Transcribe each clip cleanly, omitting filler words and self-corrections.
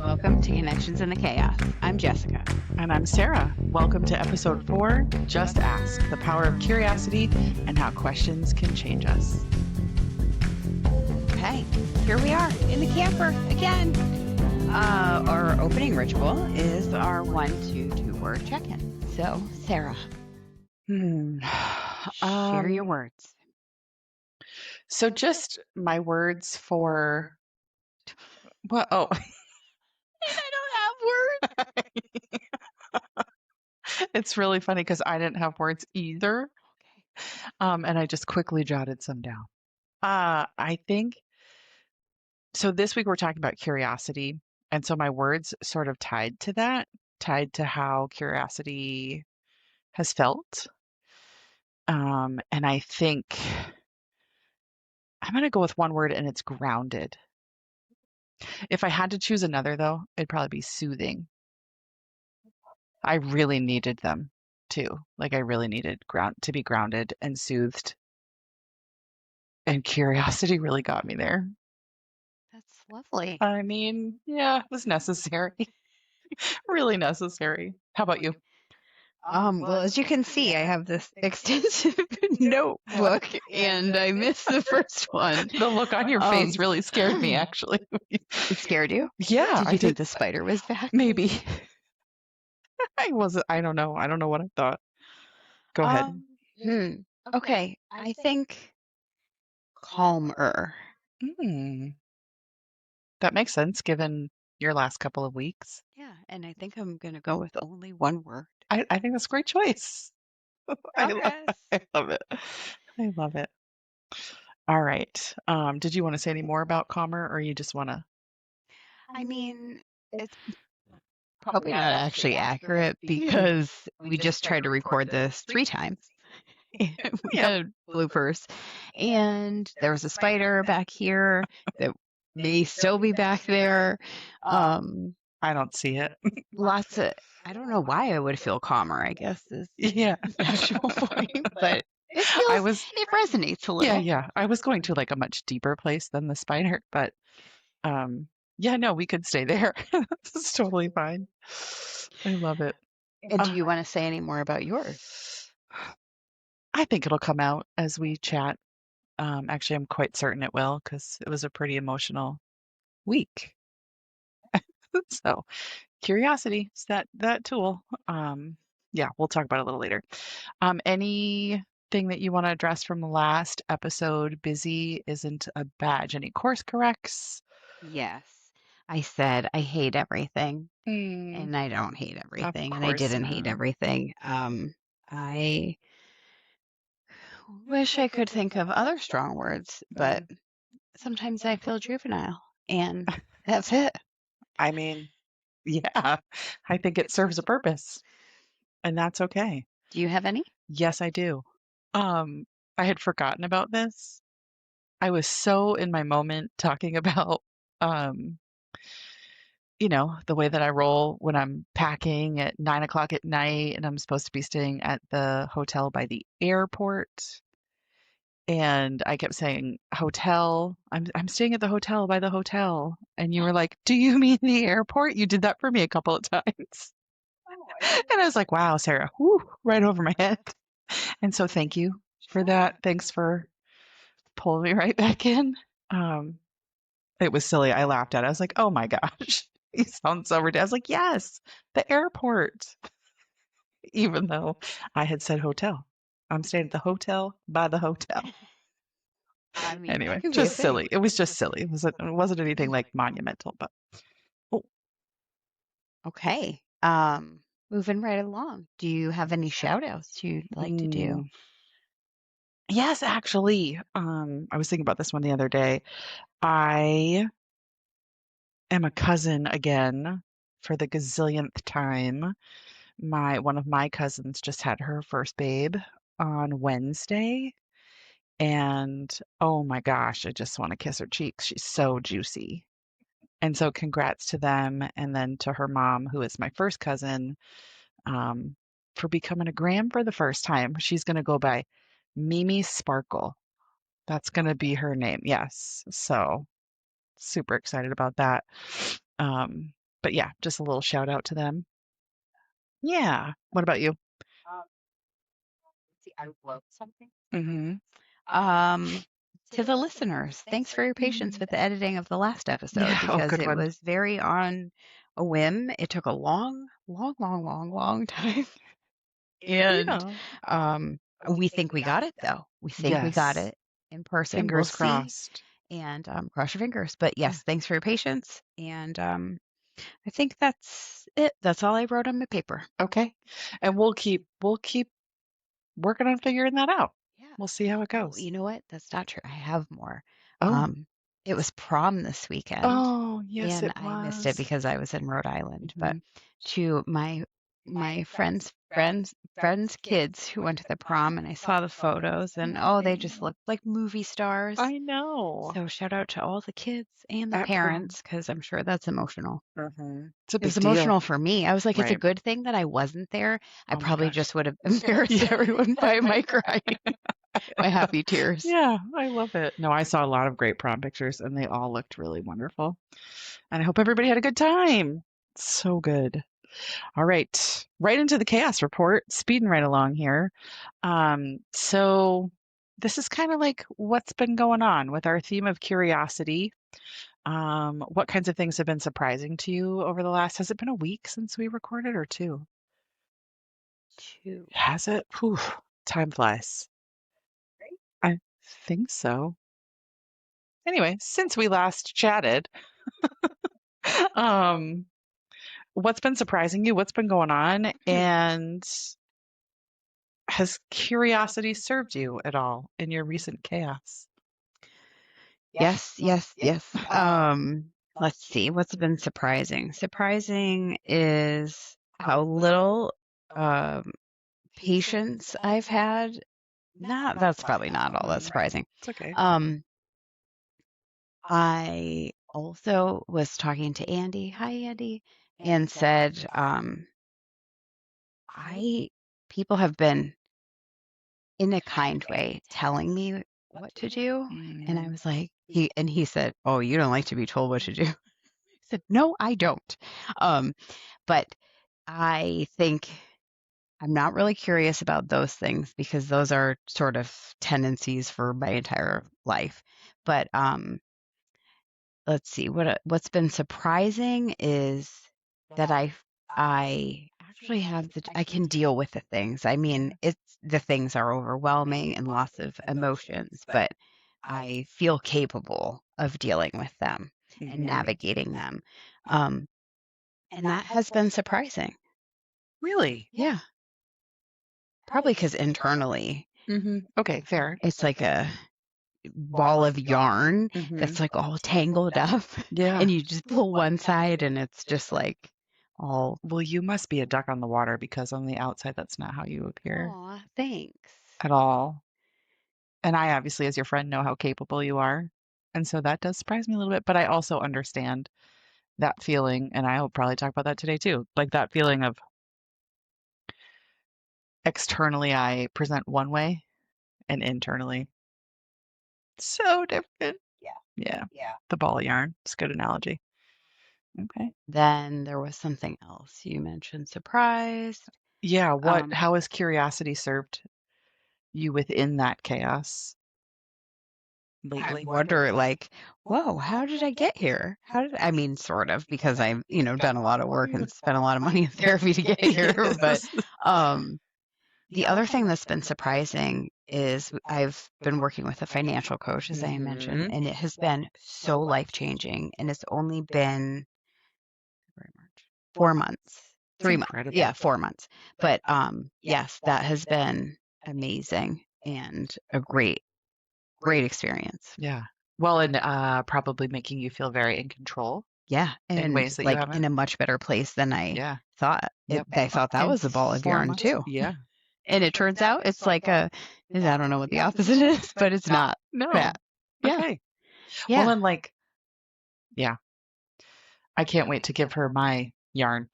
Welcome to Connections in the Chaos. I'm Jessica. And I'm Sara. Welcome to episode 4, Just Ask, the power of curiosity and how questions can change us. Okay, here we are in the camper again. Our opening ritual is our 1, 2, 2-word check-in. So, Sara, share your words. So just my words for... Well, oh. I don't have words. It's really funny because I didn't have words either. Okay. And I just quickly jotted some down. I think... So this week we're talking about curiosity. And so my words sort of tied to that, tied to how curiosity has felt. And I think I'm going to go with one word, and it's grounded. If I had to choose another, though, it'd probably be soothing. I really needed them too. Like I really needed to be grounded and soothed. And curiosity really got me there. That's lovely. I mean, yeah, it was necessary. Really necessary. How about you? Well, as you can see, I have this extensive notebook, and I missed the first one. The look on your face really scared me, actually. It scared you? Yeah, Did you think the spider was back? Maybe. I don't know. I don't know what I thought. Go ahead. Okay, I think calmer. That makes sense given your last couple of weeks. Yeah, and I think I'm going to go with only one word. I think that's a great choice. I love it. I love it. All right. Did you want to say any more about calmer, or you just want to? I mean, it's probably not actually accurate because we just tried to record this 3 times. We had bloopers, and there was a spider back here that may still be back there. I don't see it. Lots of, I don't know why I would feel calmer, I guess is Yeah. the actual point, but it resonates a little. Yeah. I was going to like a much deeper place than the spider, but yeah, no, we could stay there. It's totally fine. I love it. And do you want to say any more about yours? I think it'll come out as we chat. Actually, I'm quite certain it will because it was a pretty emotional week. So curiosity is that tool. Yeah, we'll talk about it a little later. Anything that you want to address from the last episode? Busy isn't a badge. Any course corrects? Yes. I said I hate everything, and I don't hate everything, and I didn't hate everything. I wish I could think of other strong words, but sometimes I feel juvenile, and that's it. I mean, yeah, I think it serves a purpose, and that's okay. Do you have any? Yes, I do. I had forgotten about this. I was so in my moment talking about, the way that I roll when I'm packing at 9:00 at night and I'm supposed to be staying at the hotel by the airport. And I kept saying, hotel, I'm staying at the hotel by the hotel. And you were like, do you mean the airport? You did that for me a couple of times. And I was like, wow, Sara, whew, right over my head. And so thank you for that. Thanks for pulling me right back in. It was silly. I laughed at it. I was like, oh my gosh, you sound so ridiculous. I was like, yes, the airport. Even though I had said hotel. I'm staying at the hotel by the hotel. I mean, Anyway, just silly. It was just silly. It wasn't anything like monumental, but okay. Moving right along. Do you have any shout outs you'd like to do? Yes, actually. I was thinking about this one the other day. I am a cousin again for the gazillionth time. One of my cousins just had her first babe on Wednesday. And oh my gosh, I just want to kiss her cheeks. She's so juicy. And so congrats to them. And then to her mom, who is my first cousin, for becoming a gram for the first time. She's going to go by Mimi Sparkle. That's going to be her name. Yes. So super excited about that. But But yeah, just a little shout out to them. Yeah. What about you? Mm-hmm. Um, to the listeners, thanks for your patience with the editing of the last episode Yeah. Oh, because good it one. was very on a whim. It took a long, long, long, long, long time. And Yeah. we think we got it, though. We think we got Yes. it in person. We'll Fingers see. crossed. And cross your fingers. But Yeah. yes, thanks for your patience. And I think that's it. That's all I wrote on my paper. Okay. And we'll keep working on figuring that out. Yeah. We'll see how it Oh, goes. you know what? That's not true. I have more. Oh. It was prom this weekend, Oh, yes, and it I missed it was. because I was in Rhode Island. But Mhm. to my friends' kids who went to the prom, and I saw the photos, and oh, they just looked like movie stars. I know. So shout out to all the kids and the At prom. parents because I'm sure that's emotional. It's a It was big deal. emotional for me. I was like, it's a Right. good thing that I wasn't there. I Oh my probably gosh. just would have embarrassed Yeah. everyone by my crying, my happy tears. Yeah, I love it. No, I saw a lot of great prom pictures and they all looked really wonderful. And I hope everybody had a good time. So good. All right. Right into the chaos report, speeding right along here. So this is kind of like what's been going on with our theme of curiosity. What kinds of things have been surprising to you over the last, has it been a week since we recorded or two? 2. Has it? Whew, time flies. I think so. Anyway, since we last chatted, um, what's been surprising you? What's been going on? And has curiosity served you at all in your recent chaos? Yes, yes, yes. Let's see. What's been surprising? Surprising is how little um patience I've had. Not that's probably not all that surprising. It's okay. Um, I also was talking to Andy. Hi, Andy, and said, I people have been in a kind way telling me what to do, and I Mm, was like, he said, "Oh, you don't like to be told what to do." I said, "No, I don't." Um, but I think I'm not really curious about those things because those are sort of tendencies for my entire life. But let's see what's been surprising is that I actually have I can deal with the things. I mean, it's the things are overwhelming and lots of emotions, but I feel capable of dealing with them and mhm. navigating them. Um, and that has been surprising. Really? Yeah, probably because internally Okay, fair. it's like a ball of yarn Hmm. that's like all tangled up, Yeah. and you just pull one side and it's just like all, Well, you must be a duck on the water because on the outside, that's not how you appear aw, thanks. at all. And I obviously, as your friend, know how capable you are. And so that does surprise me a little bit, but I also understand that feeling. And I will probably talk about that today too. Like that feeling of externally, I present one way and internally, so different. Yeah. The ball of yarn. It's a good analogy. Okay. Then there was something else you mentioned, surprised. Yeah. Um, How has curiosity served you within that chaos I lately? wonder, like, whoa, how did I get here? How did I mean, sort of, because I've, done a lot of work and spent a lot of money in therapy to get here. But Yes. um, the other thing that's been surprising is I've been working with a financial coach, as I mentioned, Hmm. and it has been so life changing. And it's only been February, March, 4 months, It's 3 months, incredible. yeah, 4 months. But yes, that has been amazing and a great experience. Yeah. Well, and probably making you feel very in control Yeah, in and ways that you like in haven't. a much better place than I Yeah. thought. Yep. I thought that In was a ball of four yarn months. too. Yeah. And it turns out it's like I don't know what the opposite is, but it's not No. that. Yeah. Okay. Well, Yeah. and like, yeah, I can't wait to give her my yarn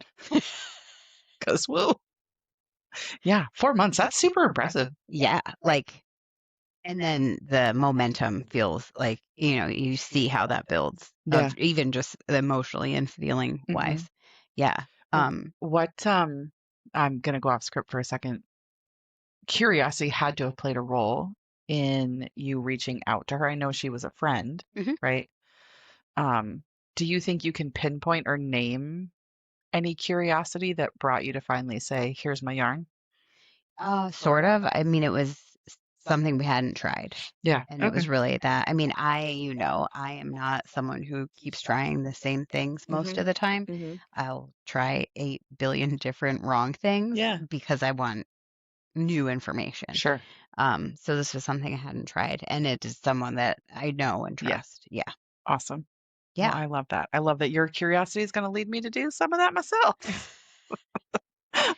because whoa. Yeah. 4 months. That's super impressive. Yeah. Like And then the momentum feels like, you see how that builds Yeah. of even just emotionally and feeling hmm wise. Yeah. Um, What I'm gonna go off script for a second. Curiosity had to have played a role in you reaching out to her. I know she was a friend, mhm. right? Um, do you think you can pinpoint or name any curiosity that brought you to finally say, "Here's my yarn"? Sort of. I mean, it was something we hadn't tried. Yeah. And it Okay. was really that. I mean, I am not someone who keeps trying the same things most Mhm. of the time. Mhm. I'll try 8 billion different wrong things Yeah. because I want new information. Sure. So this was something I hadn't tried, and it is someone that I know and Yeah. trust. Yeah. Awesome. Well, Yeah. I love that. I love that your curiosity is going to lead me to do some of that myself.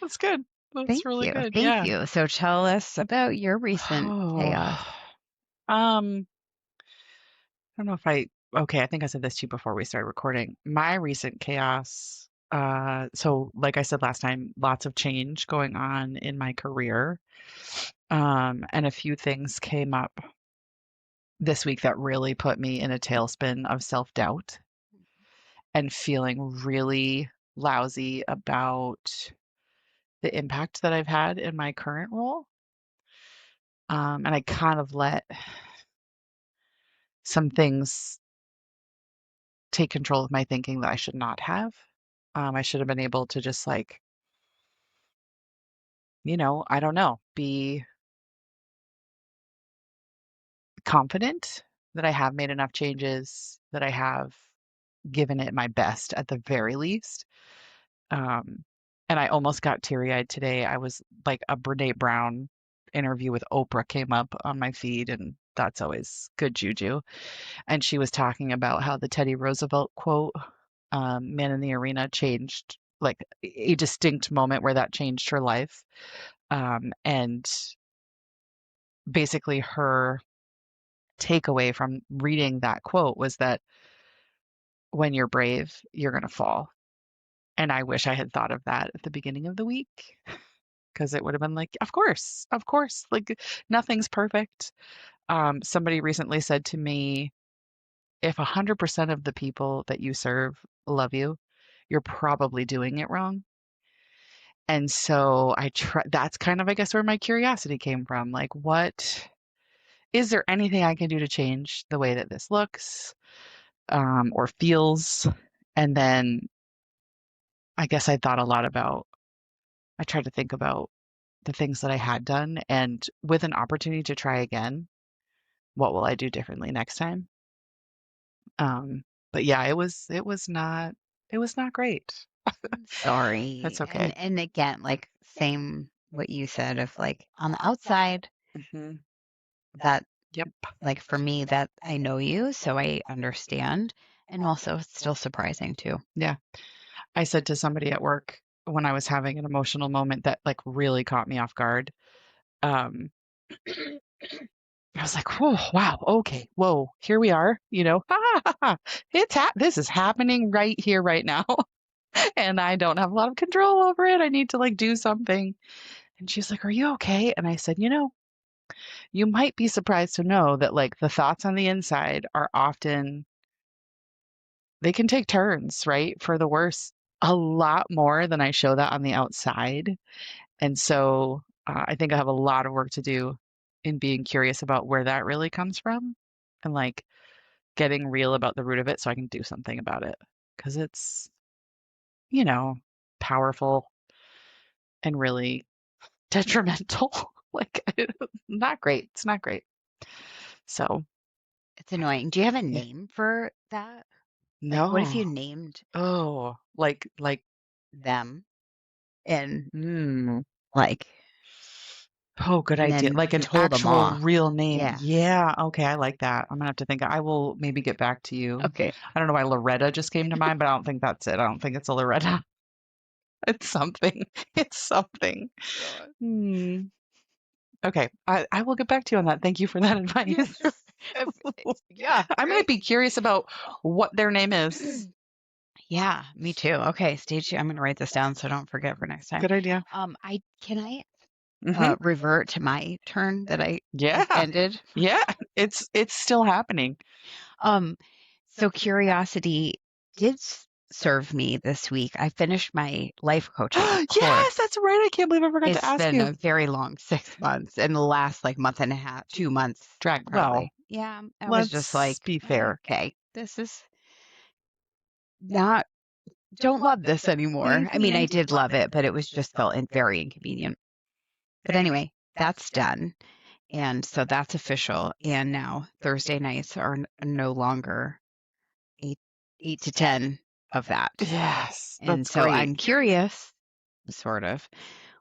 That's good. That's Thank really you. good. Thank Yeah. you. So tell us about your recent Oh. chaos. I don't know if okay, I think I said this to you before we started recording. My recent chaos, so like I said last time, lots of change going on in my career. And a few things came up this week that really put me in a tailspin of self-doubt and feeling really lousy about the impact that I've had in my current role. And I kind of let some things take control of my thinking that I should not have. I should have been able to just like, I don't know, be confident that I have made enough changes, that I have given it my best at the very least. Um, and I almost got teary-eyed today. I was like a Brene Brown interview with Oprah came up on my feed, and that's always good juju. And she was talking about how the Teddy Roosevelt quote, "Man in the Arena," changed like a distinct moment where that changed her life. And basically, her takeaway from reading that quote was that when you're brave, you're going to fall. And I wish I had thought of that at the beginning of the week because it would have been like, of course, like nothing's perfect. Somebody recently said to me, if 100% of the people that you serve love you, you're probably doing it wrong. And so that's kind of, I guess, where my curiosity came from. Like, what is there anything I can do to change the way that this looks or feels? And then I guess I thought a lot about, I tried to think about the things that I had done and with an opportunity to try again, what will I do differently next time? Um, but yeah, it was not great. I'm sorry. That's okay. And again, like same what you said of like on the outside hmm that Yep. like for me that I know you, so I understand. And also it's still surprising too. Yeah. I said to somebody at work when I was having an emotional moment that like really caught me off guard. Um, I was like, "Whoa, wow, okay, whoa, here we are, this is happening right here, right now, and I don't have a lot of control over it. I need to like do something." And she's like, "Are you okay?" And I said, you might be surprised to know that like the thoughts on the inside are often they can take turns, right, for the worse, a lot more than I show that on the outside. And so I think I have a lot of work to do in being curious about where that really comes from and like getting real about the root of it so I can do something about it because it's, you know, powerful and really detrimental. like, not great. It's not great. So, It's annoying. Do you have a yeah. name for that? Like what if No. you named Oh, them and mm, like oh, good and idea. then Like you an told them actual off? real name. Yeah. Yeah. Okay. I like that. I'm gonna have to think. I will maybe get back to you. Okay. I don't know why Loretta just came to mind, but I don't think that's it. I don't think it's a Loretta. It's something. It's something. God. Hmm. Okay. I will get back to you on that. Thank you for that advice. Yes. Yeah, I might great. be curious about what their name is. Yeah, me too. Okay, stay tuned. I'm gonna write this down so I don't forget for next time. Good idea. I can I revert to my turn that I Yeah. ended. Yeah. It's still happening. So curiosity did serve me this week. I finished my life coaching course. Yes, that's right. I can't believe I forgot to It's ask been you. a very long 6 months, and the last like month and a half, 2 months Drag. probably. Well, Yeah, I was just let's like, be fair. okay, this is not, don't love this anymore. I mean, I did love it, but it was just felt very inconvenient. But anyway, that's done. And so that's official. And now Thursday nights are no longer 8 to 10 of that. Yes, And that's so great. I'm curious, sort of,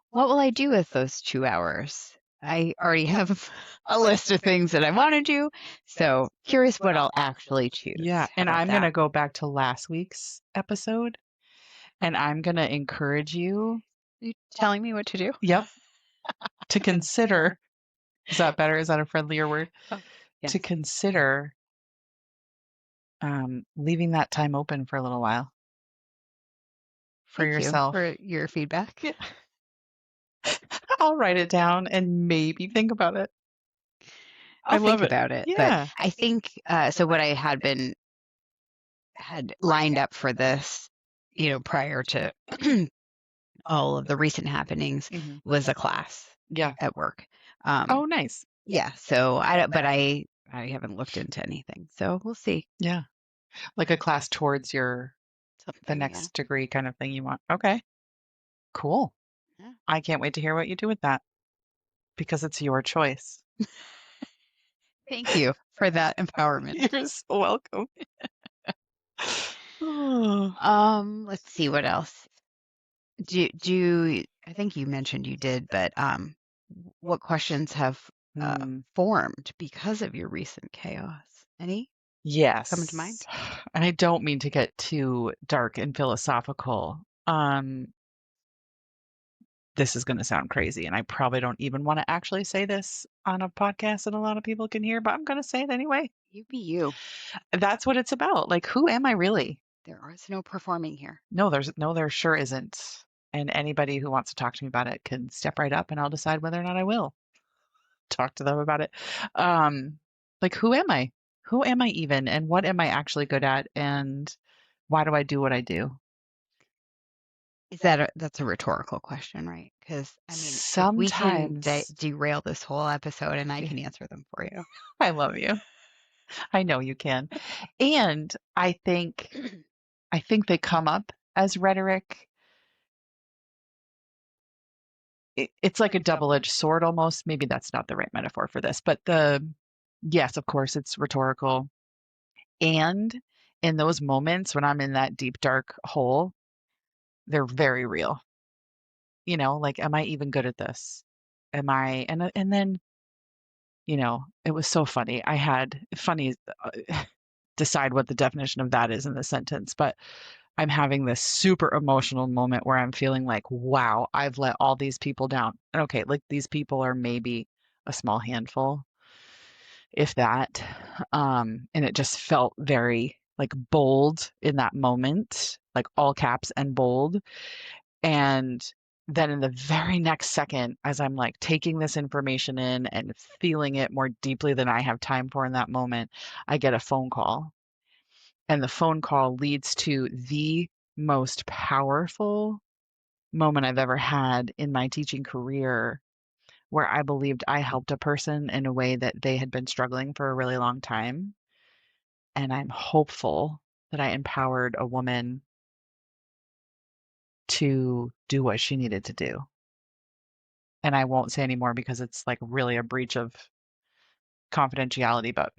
what will I do with those 2 hours? I already have a list of things that I want to do. So curious what I'll actually choose. Yeah, and I'm going to go back to last week's episode, and I'm going to encourage you. You telling me what to do? Yep. To consider. Is that better? Is that a friendlier word? Oh, yes. To consider leaving that time open for a little while for Thank yourself. you for your feedback. Yeah. I'll write it down and maybe think about it. I'll think about it. Yeah. But I think so what I had lined up for this, prior to all of the recent happenings was a class at work. Oh, nice. Yeah. So I haven't looked into anything. So we'll see. Yeah. Like a class towards the next degree kind of thing you want. Okay. Cool. Yeah. I can't wait to hear what you do with that because it's your choice. Thank you for that empowerment. You're so welcome. Let's see what else. I think you mentioned you did, but what questions have formed because of your recent chaos? Any? Yes. Come to mind? And I don't mean to get too dark and philosophical. This is going to sound crazy, and I probably don't even want to actually say this on a podcast that a lot of people can hear, but I'm going to say it anyway. You be you. That's what it's about. Like, who am I really? There is no performing here. No, there sure isn't. And anybody who wants to talk to me about it can step right up and I'll decide whether or not I will talk to them about it. Like, who am I? Who am I even? And what am I actually good at? And why do I do what I do? That's a rhetorical question, right? Because I mean, sometimes we can derail this whole episode and I can answer them for you. I love you. I know you can. And I think they come up as rhetoric. It's like a double-edged sword almost. Maybe that's not the right metaphor for this, but yes, of course, it's rhetorical. And in those moments when I'm in that deep, dark hole, they're very real. Like, am I even good at this? Am I? And then, it was so funny. Decide what the definition of that is in the sentence, but I'm having this super emotional moment where I'm feeling like, wow, I've let all these people down. And okay, like these people are maybe a small handful, if that. And it just felt very like bold in that moment, like all caps and bold. And then in the very next second, as I'm like taking this information in and feeling it more deeply than I have time for in that moment, I get a phone call. And the phone call leads to the most powerful moment I've ever had in my teaching career, where I believed I helped a person in a way that they had been struggling for a really long time. And I'm hopeful that I empowered a woman to do what she needed to do. And I won't say any more because it's like really a breach of confidentiality, but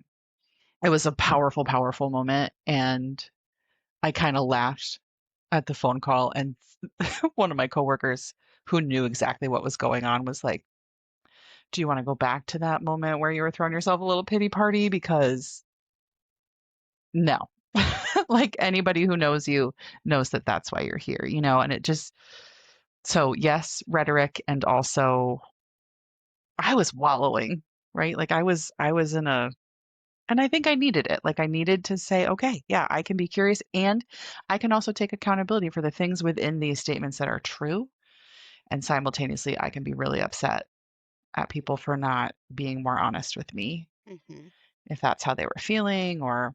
it was a powerful, powerful moment. And I kind of laughed at the phone call, and one of my coworkers who knew exactly what was going on was like, do you want to go back to that moment where you were throwing yourself a little pity party? Because no, like anybody who knows you knows that that's why you're here, and it just, so yes, rhetoric. And also I was wallowing, right? Like I was in and I think I needed it. Like I needed to say, okay, yeah, I can be curious, and I can also take accountability for the things within these statements that are true. And simultaneously, I can be really upset at people for not being more honest with me, Mhm. if that's how they were feeling, or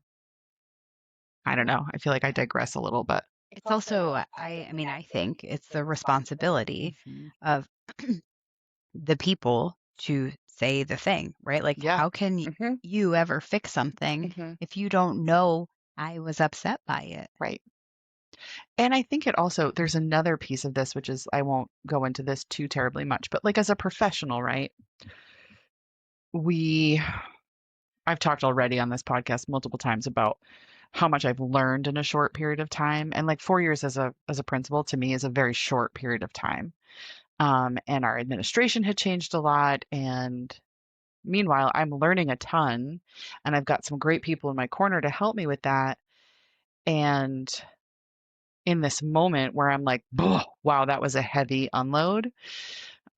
I don't know. I feel like I digress a little bit. It's also, I mean, I think it's the responsibility Mhm. of the people to say the thing, right? Like, Yeah. how can Mhm. you ever fix something Mhm. if you don't know I was upset by it? Right. And I think it also there's another piece of this, which is I won't go into this too terribly much, but like as a professional, right? We I've talked already on this podcast multiple times about how much I've learned in a short period of time. And like 4 years as a principal to me is a very short period of time. And our administration had changed a lot. And meanwhile, I'm learning a ton, and I've got some great people in my corner to help me with that. And in this moment where I'm like, wow, that was a heavy unload.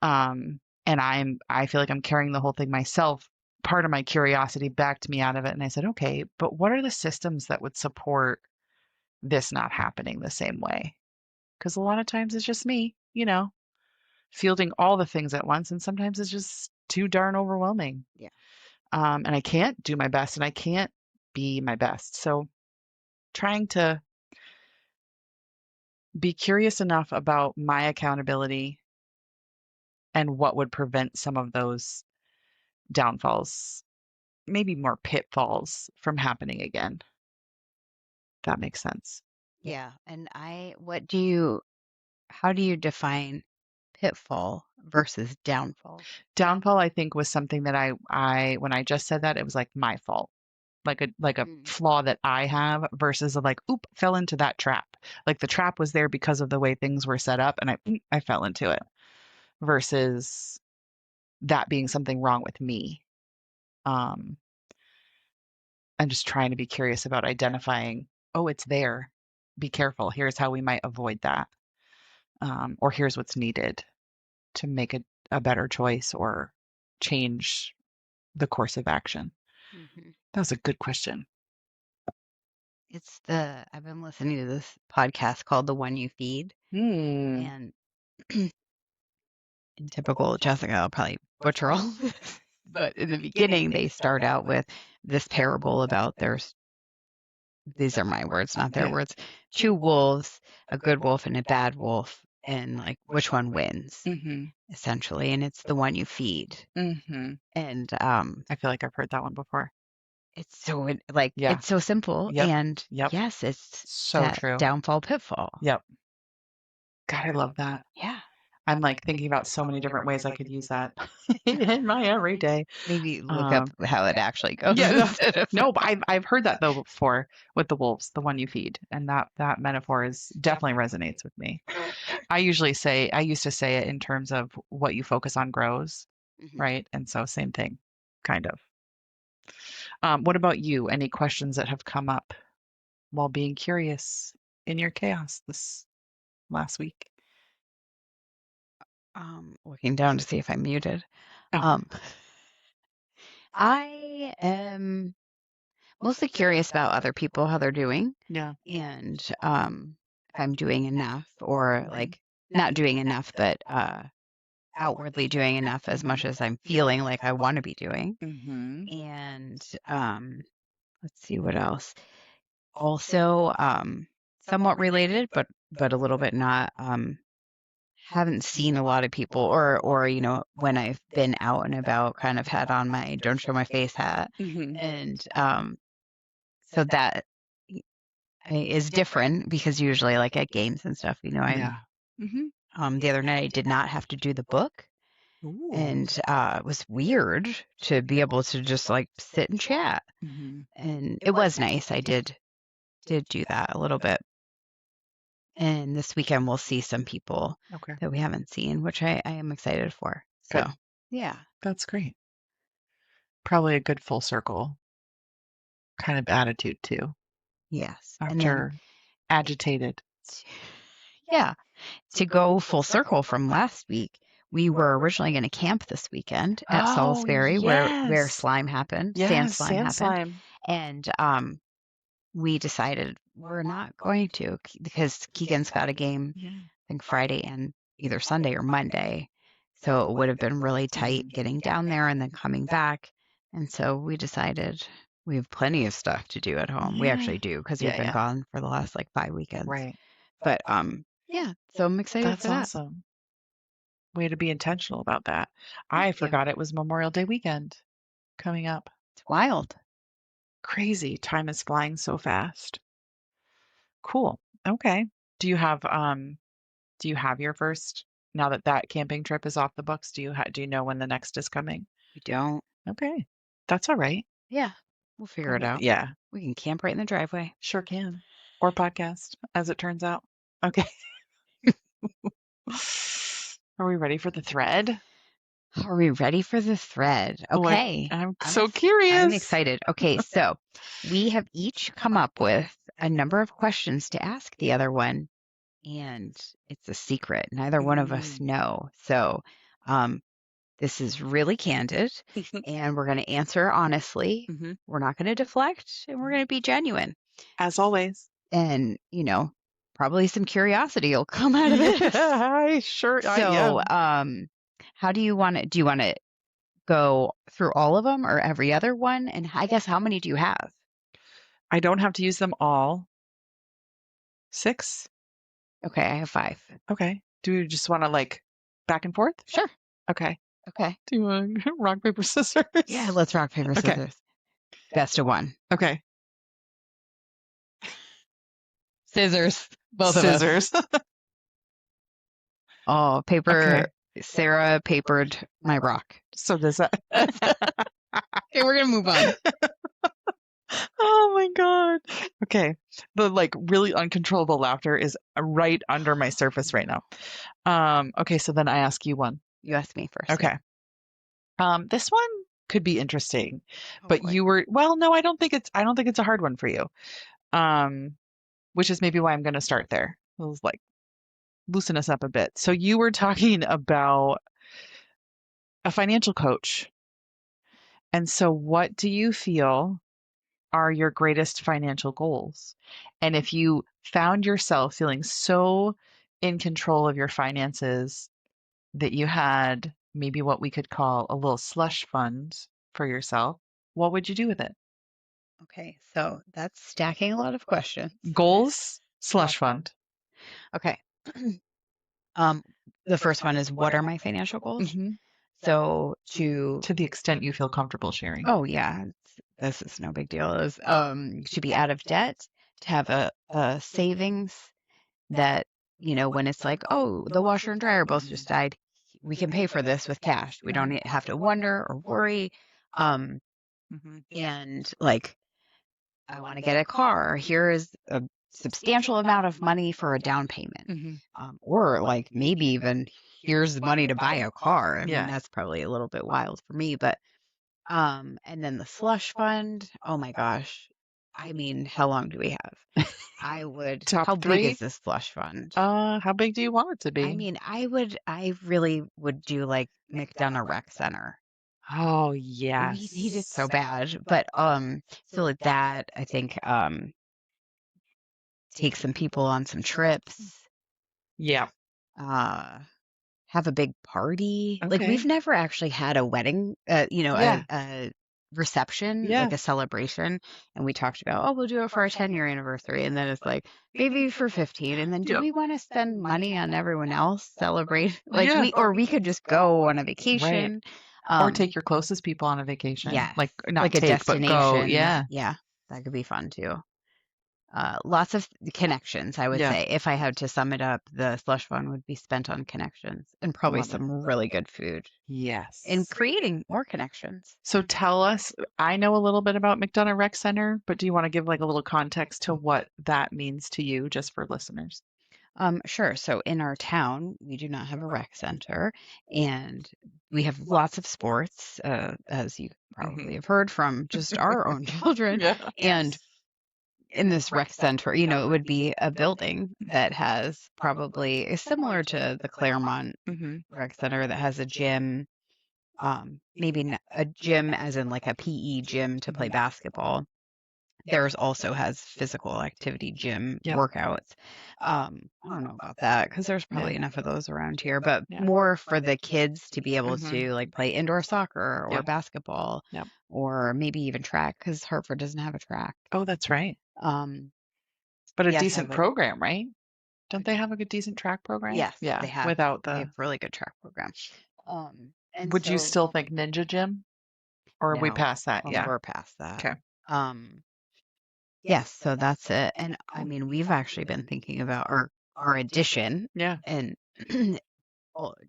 And I feel like I'm carrying the whole thing myself. Part of my curiosity backed me out of it. And I said, okay, but what are the systems that would support this not happening the same way? Because a lot of times it's just me, fielding all the things at once. And sometimes it's just too darn overwhelming. Yeah. And I can't do my best and I can't be my best. So trying to be curious enough about my accountability and what would prevent some of those downfalls, maybe more pitfalls from happening again. That makes sense. Yeah. And how do you define pitfall versus downfall? Downfall, I think, was something that I when I just said that, it was like my fault. Like a Mm. flaw that I have versus a like, oop, fell into that trap. Like the trap was there because of the way things were set up and I fell into it versus that being something wrong with me. Um, I'm just trying to be curious about identifying, oh, it's there. Be careful. Here's how we might avoid that. Or here's what's needed to make a better choice or change the course of action. Mhm. That was a good question. I've been listening to this podcast called The One You Feed, Hmm. and in typical Jessica, I'll probably butcher all this. But in the beginning, they start out with this parable about these are my words, not their Yeah. words, two wolves, a good wolf and a bad wolf, and like which one wins, Mm-hmm. essentially. And it's the one you feed. Mm-hmm. And I feel like I've heard that one before. it's so Yeah. it's so simple. Yep. And Yep. yes, it's So that true. downfall pitfall. Yep. God, I love that. Yeah. I'm like thinking about so many different ways I could use that in my everyday. Maybe look up how it actually goes Yeah, no, instead of no, but I've heard that though before with the wolves, the one you feed, and that metaphor is definitely resonates with me. I used to say it in terms of what you focus on grows, Mhm. right? And so same thing, kind of. What about you? Any questions that have come up while being curious in your chaos this last week? looking down to see if I'm muted. Oh, Um, I am mostly curious about other people, how they're doing, yeah. and if I'm doing enough or like not doing enough, but outwardly doing enough as much as I'm feeling like I want to be doing. Mm-hmm. And let's see what else. Also, somewhat related, but a little bit not. Haven't seen a lot of people, or when I've been out and about, kind of had on my don't show my face hat, Mm-hmm. and so that is different because usually like at games and stuff, I'm Yeah. Mm-hmm. the other night I did not have to do the book, Ooh. and it was weird to be able to just like sit and chat, Mm-hmm. and it was nice. I did do that a little bit, and this weekend we'll see some people Okay. that we haven't seen, which I am excited for. So Good. yeah, That's great. Probably a good full circle kind of attitude too. yes, and then After agitated. yeah, to go full circle from last week, we were originally going to camp this weekend at Oh, Salisbury, where yes. slime happened, sand Yes, slime sand happened, slime. and we decided we're not going to because Keegan's got a game, Yeah. I think Friday and either Sunday or Monday. So it would have been really tight Mhm. getting down there and then coming back. And so we decided we have plenty of stuff to do at home. We Yeah. actually do because we've Yeah, been yeah. gone for the last like 5 weekends. Right. But yeah, so I'm excited That's for that. awesome. Way to be intentional about that. I Thank you. forgot it was Memorial Day weekend coming up. It's wild. Crazy. Time is flying so fast. Cool. Okay. Do you have your first, now that that camping trip is off the books, do you know when the next is coming? We don't. Okay. That's all right. Yeah, we'll figure it out. Yeah, We can camp right in the driveway. sure can. Or podcast, as it turns out. Okay. Are we ready for the thread? Are we ready for the thread? Like, Okay. I'm I'm so I'm curious. excited. Okay, so we have each come up with a number of questions to ask the other one, and it's a secret. Neither one of us know. So this is really candid, and we're going to answer honestly. Mhm. We're not going to deflect, and we're going to be genuine. As always. And, probably some curiosity will come out of this. I So, am. how do you want it? Do you want to go through all of them or every other one? And I guess how many do you have? I don't have to use them all. 6? Okay, I have 5. Okay. Do you just want to like back and forth? Sure. Okay. Okay. Do you want rock, paper, scissors? Yeah, let's rock, paper, Okay. scissors. Best of one. Okay. Scissors. Both Scissors. of us. Oh, paper. Okay. Sarah papered my rock. So does that. Okay, we're going to move on. Oh my God. Okay. The like really uncontrollable laughter is right under my surface right now. Okay, so then I ask you one. You asked me first. Okay. This one could be interesting, Oh, but boy. no, I don't think it's a hard one for you. Which is maybe why I'm going to start there. It was like loosen us up a bit. So you were talking about a financial coach. And so what do you feel are your greatest financial goals? And if you found yourself feeling so in control of your finances that you had maybe what we could call a little slush fund for yourself, what would you do with it? Okay, so that's stacking a lot of questions. Goals, slush fund. Okay. The first one is, what are my financial goals? Mhm. So To the extent you feel comfortable sharing. oh yeah, this is no big deal. Is to be out of debt, to have a savings that, when it's like, oh, the washer and dryer both just died, we can pay for this with cash. We don't have to wonder or worry. And like, I want to get a car. Here is a substantial amount of money for a down payment. Or like maybe even here's the money to buy a car. I mean, that's probably a little bit wild for me, but and then the slush fund. Oh my gosh. I mean, how long do we have? I would. Top How 3? big is this slush fund? How big do you want it to be? I mean, I really would do like McDonough Rec Center. Oh, We yes. need it so bad. But so like that, I think take some people on some trips. Yeah. Have a big party. Like Okay. we've never actually had a wedding, Yeah. a reception, Yeah. like a celebration. And we talked about, oh, we'll do it for our 10-year anniversary. And then it's like, maybe for 15. And then do Yep. we want to spend money on everyone else celebrate? Like Yeah. we could just go on a vacation. Or take your closest people on a vacation. Yeah. Like not like a take, but go. destination. Yeah. Yeah. That could be fun too. Lots of connections, I would Yeah. say. If I had to sum it up, the slush fund would be spent on connections and probably Love it. some really good food Yes. and creating more connections. So tell us, I know a little bit about McDonough Rec Center, but do you want to give like a little context to what that means to you, just for listeners? Sure. So in our town, we do not have a rec center, and we have lots of sports, as you probably have heard from just our own children. Yeah. And in this rec center, it would be a building that has probably is similar to the Claremont Rec Center that has a gym, maybe a gym as in like a PE gym to play basketball, theirs also has physical activity gym Yep. workouts. I don't know about that because there's probably Yeah. enough of those around here, but Yeah. more for the kids to be able Mhm. to like play indoor soccer or Yep. basketball Yep. or maybe even track because Hartford doesn't have a track. Oh, that's right. Um, But a yes, decent program, right? Don't they have a good decent track program? yes, Yeah. they have. Without They the. have really good track program. And Would you so still think Ninja Gym, or are we no, past that? Yeah. we're past that. Okay. Yes, so that's it. And I mean, we've actually been thinking about our addition Yeah. and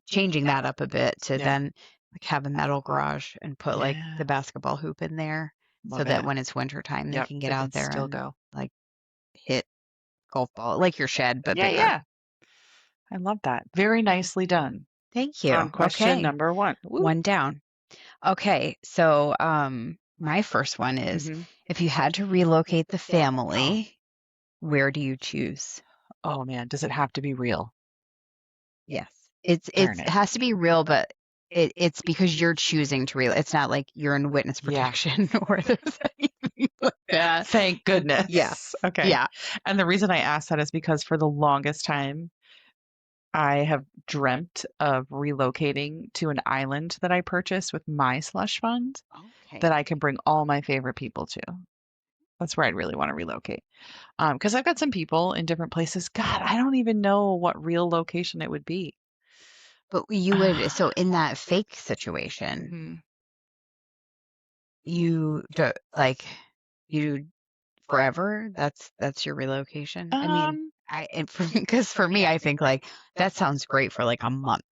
changing that up a bit to Yeah. then like have a metal garage and put like Yeah. the basketball hoop in there so Love that it. when it's winter time they Yep. can get They out can there still and go. like hit golf ball like your shed but Yeah. bigger. Yeah. I love that. Very nicely done. Thank you. On question Okay. number 1. Woo. One down. Okay, so my first one is Mhm. if you had to relocate the family, where do you choose? Oh man, does it have to be real? Yes. Darn It it. has to be real, but it's because you're choosing to real. It's not like you're in witness Yeah. protection or there's anything like that. Thank goodness. Yeah. Okay. Yeah. And the reason I asked that is because for the longest time, I have dreamt of relocating to an island that I purchased with my slush fund Okay. that I can bring all my favorite people to. That's where I'd really want to relocate. Because I've got some people in different places. God, I don't even know what real location it would be. But you would so in that fake situation, Mhm. you do like you forever? That's your relocation? I mean, Um, because for me, I think like that sounds great for like a month,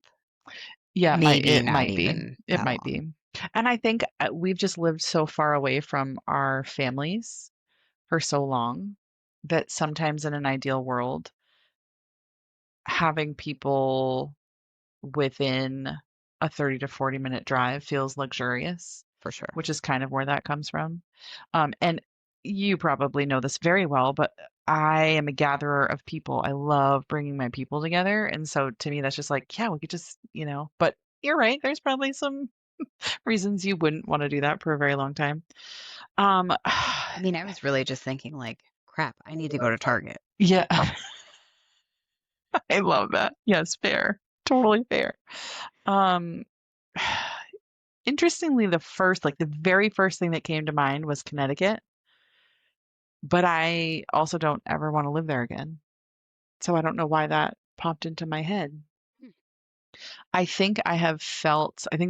yeah, maybe it not might be. even It that might long. be. And I think we've just lived so far away from our families for so long that sometimes in an ideal world, having people within a 30 to 40-minute drive feels luxurious, For sure. which is kind of where that comes from. And you probably know this very well, but I am a gatherer of people. I love bringing my people together. And so to me, that's just like, yeah, we could just, but you're right. There's probably some reasons you wouldn't want to do that for a very long time. I mean, I was really just thinking like, crap, I need to go to Target. Yeah, I love that. Yes, fair. Totally fair. Um, Interestingly, the very first thing that came to mind was Connecticut, but I also don't ever want to live there again. So I don't know why that popped into my head. Hmm. I think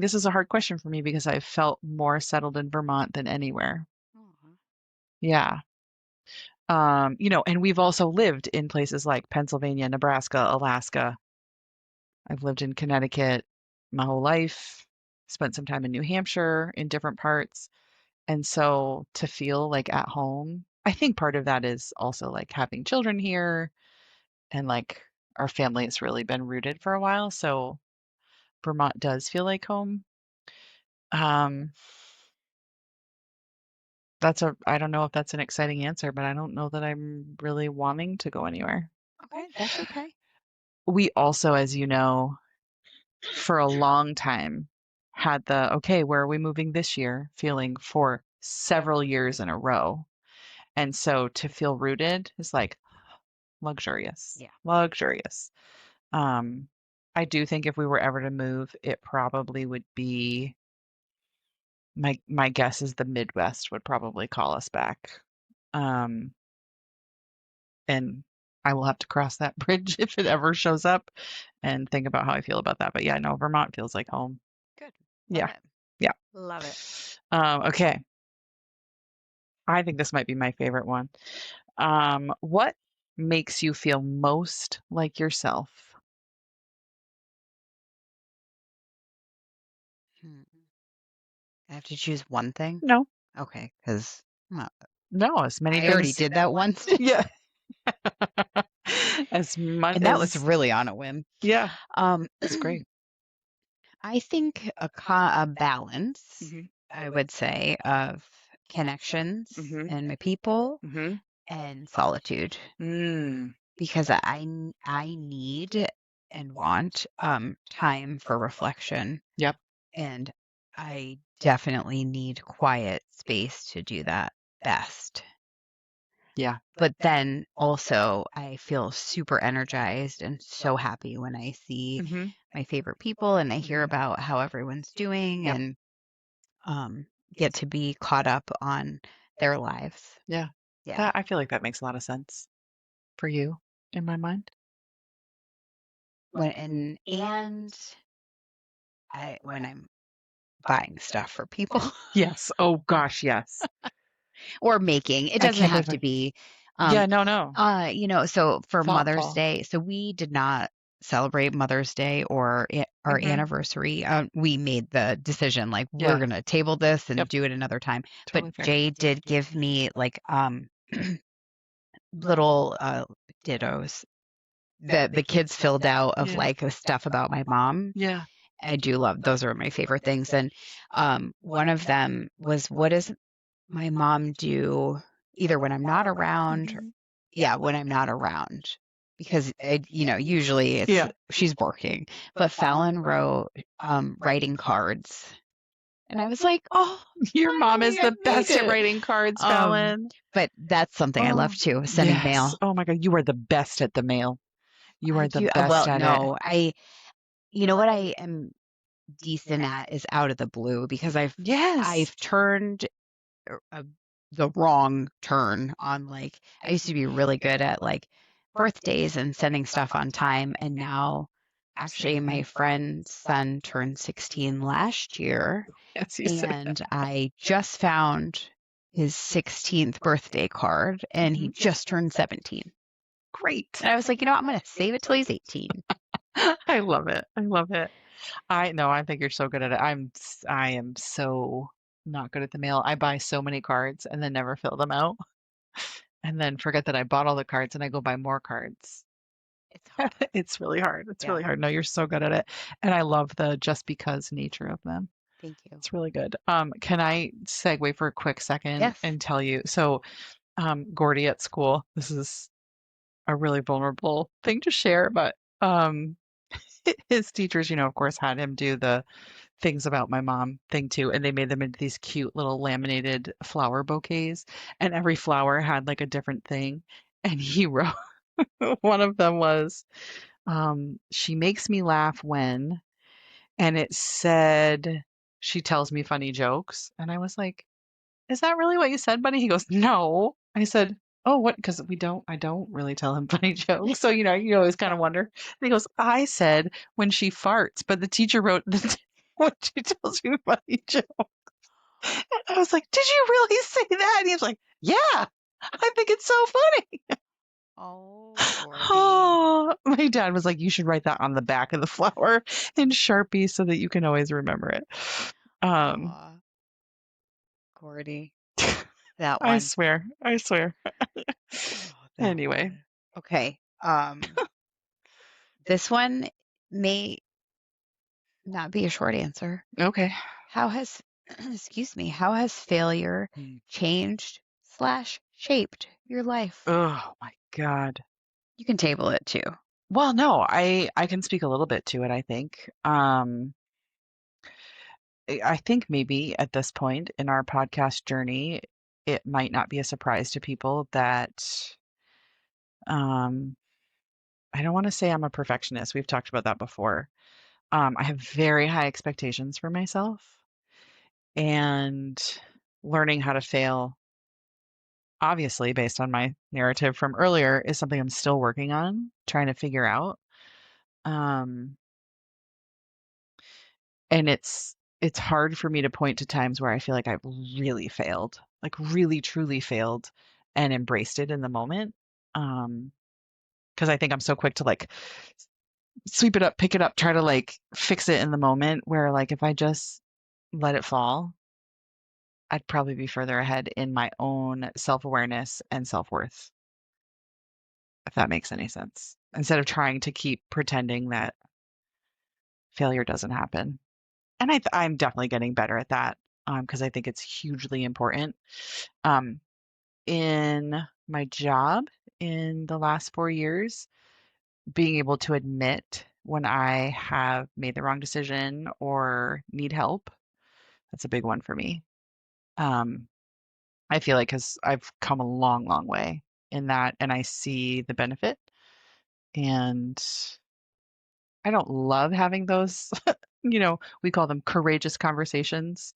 this is a hard question for me because I've felt more settled in Vermont than anywhere. Aw. Yeah. And we've also lived in places like Pennsylvania, Nebraska, Alaska. I've lived in Connecticut my whole life, spent some time in New Hampshire in different parts. And so to feel like at home, I think part of that is also like having children here and like our family has really been rooted for a while. So Vermont does feel like home. Um, I don't know if that's an exciting answer, but I don't know that I'm really wanting to go anywhere. Okay, that's okay. We also, as you know, for a long time had the okay, where are we moving this year feeling for several years in a row. And so to feel rooted is like luxurious. Yeah. Luxurious. Um, I do think if we were ever to move, it probably would be my guess is the Midwest would probably call us back. Um, and I will have to cross that bridge if it ever shows up and think about how I feel about that. But yeah, no, Vermont feels like home. Good. Love Yeah. it. Yeah. Love it. Okay. I think this might be my favorite one. What makes you feel most like yourself? Hmm. I have to choose one thing? No, Okay, because no, as many I already things. did that once, Yeah. As much and that was as, really on a whim. yeah, Um, that's great. I think a balance, Mhm. I would say, of connections Mhm. and my people Mhm. and solitude Mm. because I need and want time for reflection, Yep. and I definitely need quiet space to do that best. Yeah. But then also I feel super energized and so happy when I see Mhm. my favorite people and I hear Mhm. about how everyone's doing Yep. and get to be caught up on their lives. Yeah. Yeah. That I feel like that makes a lot of sense for you in my mind. When I'm buying stuff for people Yes. Oh gosh, yes. or making, it I doesn't can't have believe to be Yeah, um no, no. so for Mother's Thoughtful. Day, so we did not celebrate Mother's Day or our Mhm. anniversary. We made the decision like we're Yeah. going to table this and Yep. do it another time. But Totally fair. Jay did give me like little dittos that the kids filled out of Yeah. like the stuff about my mom. Yeah. I do love those are my favorite things. And one of them was what does my mom do either when I'm not around Mhm. yeah, when I'm not around because usually it's Yeah. she's working. But Fallon wrote writing cards. And I was like, "Oh, Your mom is finally I the made best at it." writing cards, Um Fallon. but that's something I Oh, love too, sending yes. mail. Oh my God, you are the best at the mail. You I are the do best well, at it. no. You know what I am decent at is out of the blue because Yes. I've turned a, the wrong turn on like I used to be really good at like birthdays and sending stuff on time and now actually my friend's son turned 16 last year Yes, you said that. and I just found his 16th birthday card and he Mhm. just turned 17. Great. And I was like, I'm going to save it till he's 18. I love it. I love it. I know, I think you're so good at it. I am so not good at the mail. I buy so many cards and then never fill them out and then forget that I bought all the cards and I go buy more cards. It's hard. It's really hard. It's Yeah. really hard. No, you're so good at it. And I love the just because nature of them. Thank you. It's really good. Can I segue for a quick second Yes. and tell you? So, Gordy at school, this is a really vulnerable thing to share, but his teachers, of course, had him do the things about my mom thing too, and they made them into these cute little laminated flower bouquets, and every flower had like a different thing. And he wrote one of them was, she makes me laugh when, and it said, she tells me funny jokes. And I was like, is that really what you said, buddy? He goes, no. I said, oh, what? Because I don't really tell him funny jokes. So, you always kind of wonder. And he goes, I said when she farts, but the teacher wrote when she tells you funny joke. And I was like, did you really say that? And he was like, yeah, I think it's so funny. Oh, Gordy. Oh, my dad was like, you should write that on the back of the flower in Sharpie so that you can always remember it. Um, Aw, Gordy. That I one. swear, I swear. Oh, that Anyway, one. Okay. This one may not be a short answer. okay. How has, excuse me, how has failure changed slash shaped your life? Oh my God. You can table it too. Well, no, I can speak a little bit to it, I think. I think maybe at this point in our podcast journey, it might not be a surprise to people that um I don't want to say I'm a perfectionist. We've talked about that before. I have very high expectations for myself, and learning how to fail, obviously, based on my narrative from earlier, is something I'm still working on, trying to figure out. Um, and it's hard for me to point to times where I feel like I've really failed, like really truly failed, and embraced it in the moment. Um, because I think I'm so quick to like sweep it up, pick it up, try to like fix it in the moment, where like if I just let it fall, I'd probably be further ahead in my own self-awareness and self-worth, if that makes any sense. Instead of trying to keep pretending that failure doesn't happen. And I'm definitely getting better at that, because I think it's hugely important. Um, in my job in the last 4 years, being able to admit when I have made the wrong decision or need help, that's a big one for me. Um, I feel like because I've come a long, long way in that, and I see the benefit. And I don't love having those, we call them courageous conversations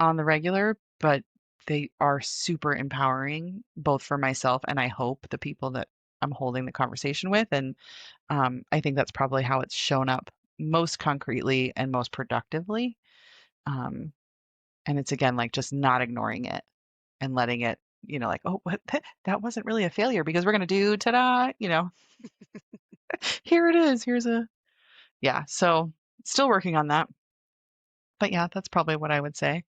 on the regular, but they are super empowering both for myself and I hope the people that I'm holding the conversation with. And I think that's probably how it's shown up most concretely and most productively. Um, and it's again like just not ignoring it and letting it, like, oh, what that wasn't really a failure because we're gonna do ta-da, here it is. Here's a yeah. So still working on that. But yeah, that's probably what I would say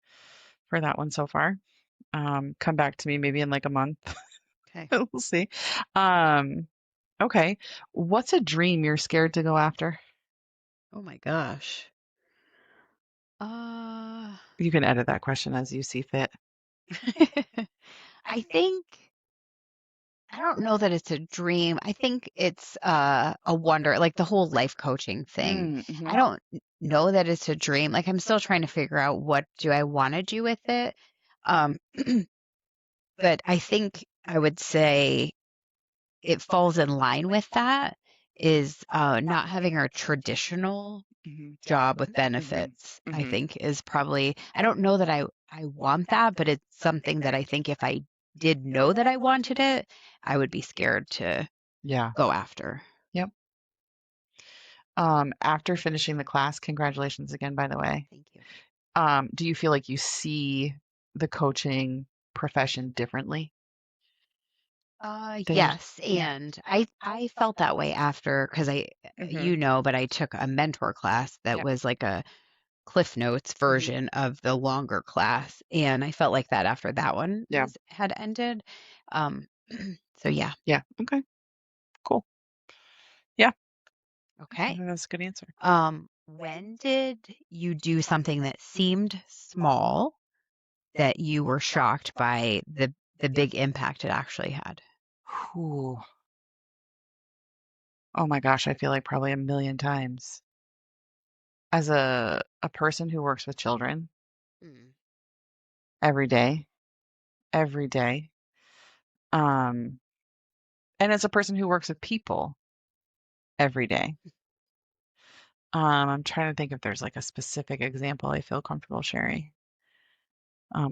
for that one so far. Come back to me maybe in like a month. Okay. We'll see. Um, okay. What's a dream you're scared to go after? Oh my gosh. Uh, You can edit that question as you see fit. I think I don't know that it's a dream. I think it's a wonder, like the whole life coaching thing. Mm-hmm. I don't know that it's a dream. Like I'm still trying to figure out what do I want to do with it. Um, but I think I would say it falls in line with that is not having a traditional Mm-hmm. job with Mm-hmm. benefits. I Mm-hmm. think is probably I don't know that I want that, but it's something that I think if I did know that I wanted it, I would be scared to Yeah. go after. Yep. After finishing the class, congratulations again, by the way. Thank you. Do you feel like you see the coaching profession differently? Than you Yes, and I felt that way after because Mhm. but I took a mentor class that Yep. was like a Cliff Notes Mhm. version of the longer class, and I felt like that after that one Yeah. had ended. Um, so yeah, Yeah. Okay. Cool. Yeah. I okay. think that's a good answer. When did you do something that seemed small that you were shocked by the big impact it actually had? Whew. Oh my gosh, I feel like probably a million times. As a person who works with children Mm. every day, every day, um, and as a person who works with people every day, I'm trying to think if there's like a specific example I feel comfortable sharing,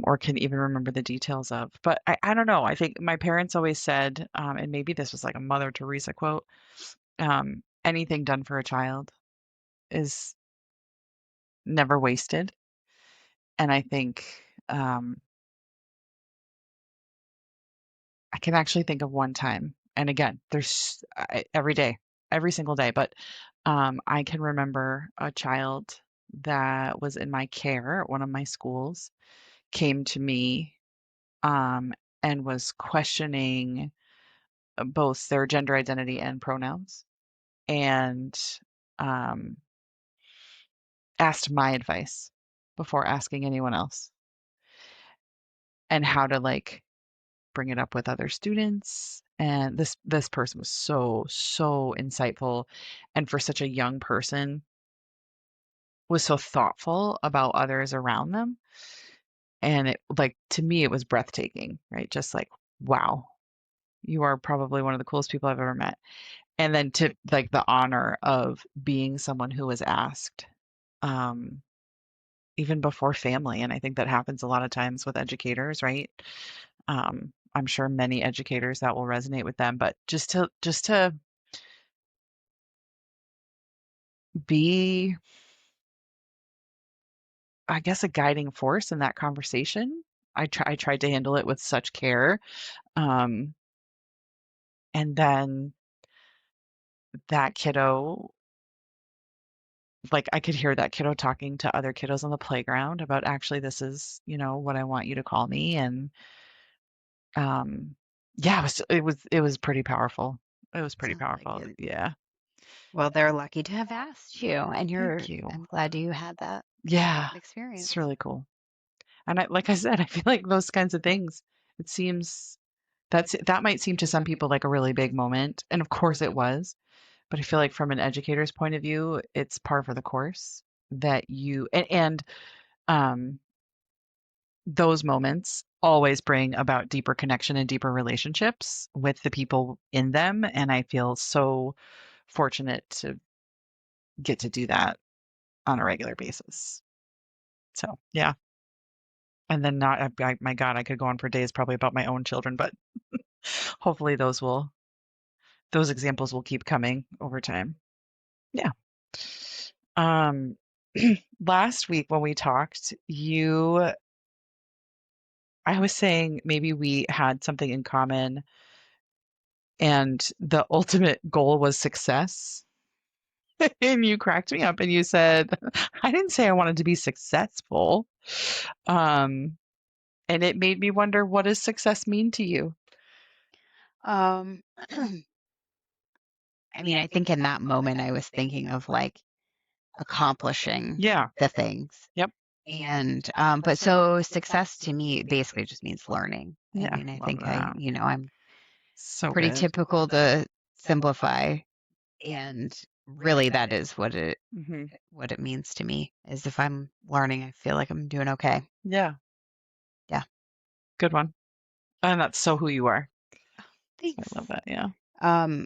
or can even remember the details of. But I don't know. I think my parents always said, and maybe this was like a Mother Teresa quote, anything done for a child is never wasted. And I think um, I can actually think of one time. And again, there's every day, every single day, but I can remember a child that was in my care at one of my schools came to me um, and was questioning both their gender identity and pronouns and um, asked my advice before asking anyone else and how to like bring it up with other students. And this person was so insightful, and for such a young person, was so thoughtful about others around them. And it like to me, it was breathtaking, right? Just like, wow, you are probably one of the coolest people I've ever met. And then to like the honor of being someone who was asked, um, even before family. And I think that happens a lot of times with educators, right? I'm sure many educators that will resonate with them, but just to be, I guess, a guiding force in that conversation. I tried to handle it with such care. Um, and then that kiddo, like I could hear that kiddo talking to other kiddos on the playground about actually this is, what I want you to call me. And um, yeah, it was pretty powerful. It was pretty Sounds like powerful. it. Yeah. Well, they're lucky to have asked you, and Thank you. I'm glad you had that Yeah. experience. It's really cool. And like I said, I feel like those kinds of things, it seems that might seem to some people like a really big moment. And of course it was. But I feel like from an educator's point of view, it's par for the course that you and um those moments always bring about deeper connection and deeper relationships with the people in them. And I feel so fortunate to get to do that on a regular basis. So, yeah. And then my God, I could go on for days probably about my own children, but hopefully those examples will keep coming over time. Yeah. Um, last week when we talked, I was saying maybe we had something in common and the ultimate goal was success. And you cracked me up and you said, I didn't say I wanted to be successful. Um, and it made me wonder, what does success mean to you? Um, I mean, I think in that moment I was thinking of like accomplishing Yeah. the things. Yep. And but so success to me basically just means learning. I Yeah. mean, I Love think that. I'm So pretty good. typical to simplify, and really that is Hmm. what it means to me is if I'm learning, I feel like I'm doing okay. Yeah. Yeah. Good one. And that's so who you are. I Thanks. love that. Yeah. Um,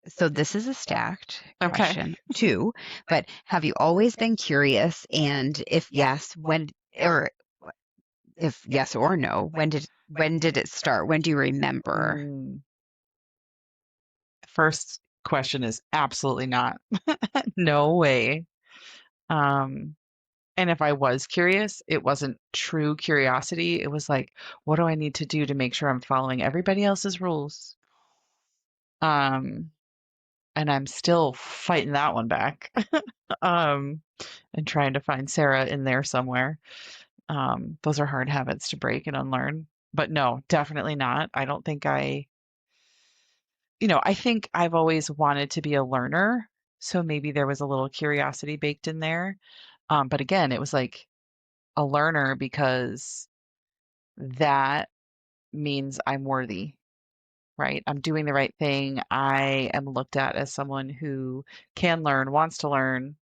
so this is a stacked Okay. question too, but have you always been curious? And if yes, or if yes or no, when did it start? When do you remember? Mm. First question is absolutely not. No way. Um, and if I was curious, it wasn't true curiosity. It was like, what do I need to do to make sure I'm following everybody else's rules? Um, and I'm still fighting that one back. Um, and trying to find Sarah in there somewhere. Those are hard habits to break and unlearn. But no, definitely not. I don't think I think I've always wanted to be a learner. So maybe there was a little curiosity baked in there. But again, it was like a learner because that means I'm worthy, right? I'm doing the right thing. I am looked at as someone who can learn, wants to learn.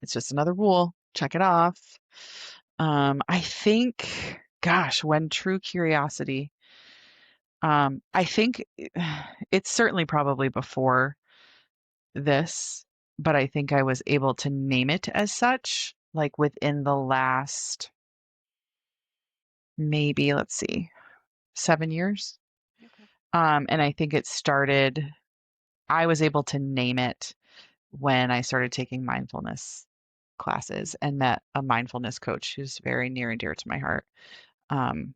It's just another rule. Check it off. I think, gosh, when true curiosity, I think it's certainly probably before this, but I think I was able to name it as such, like within the last maybe, let's see, 7 years. Okay. And I think I was able to name it when I started taking mindfulness classes and met a mindfulness coach who's very near and dear to my heart. Um,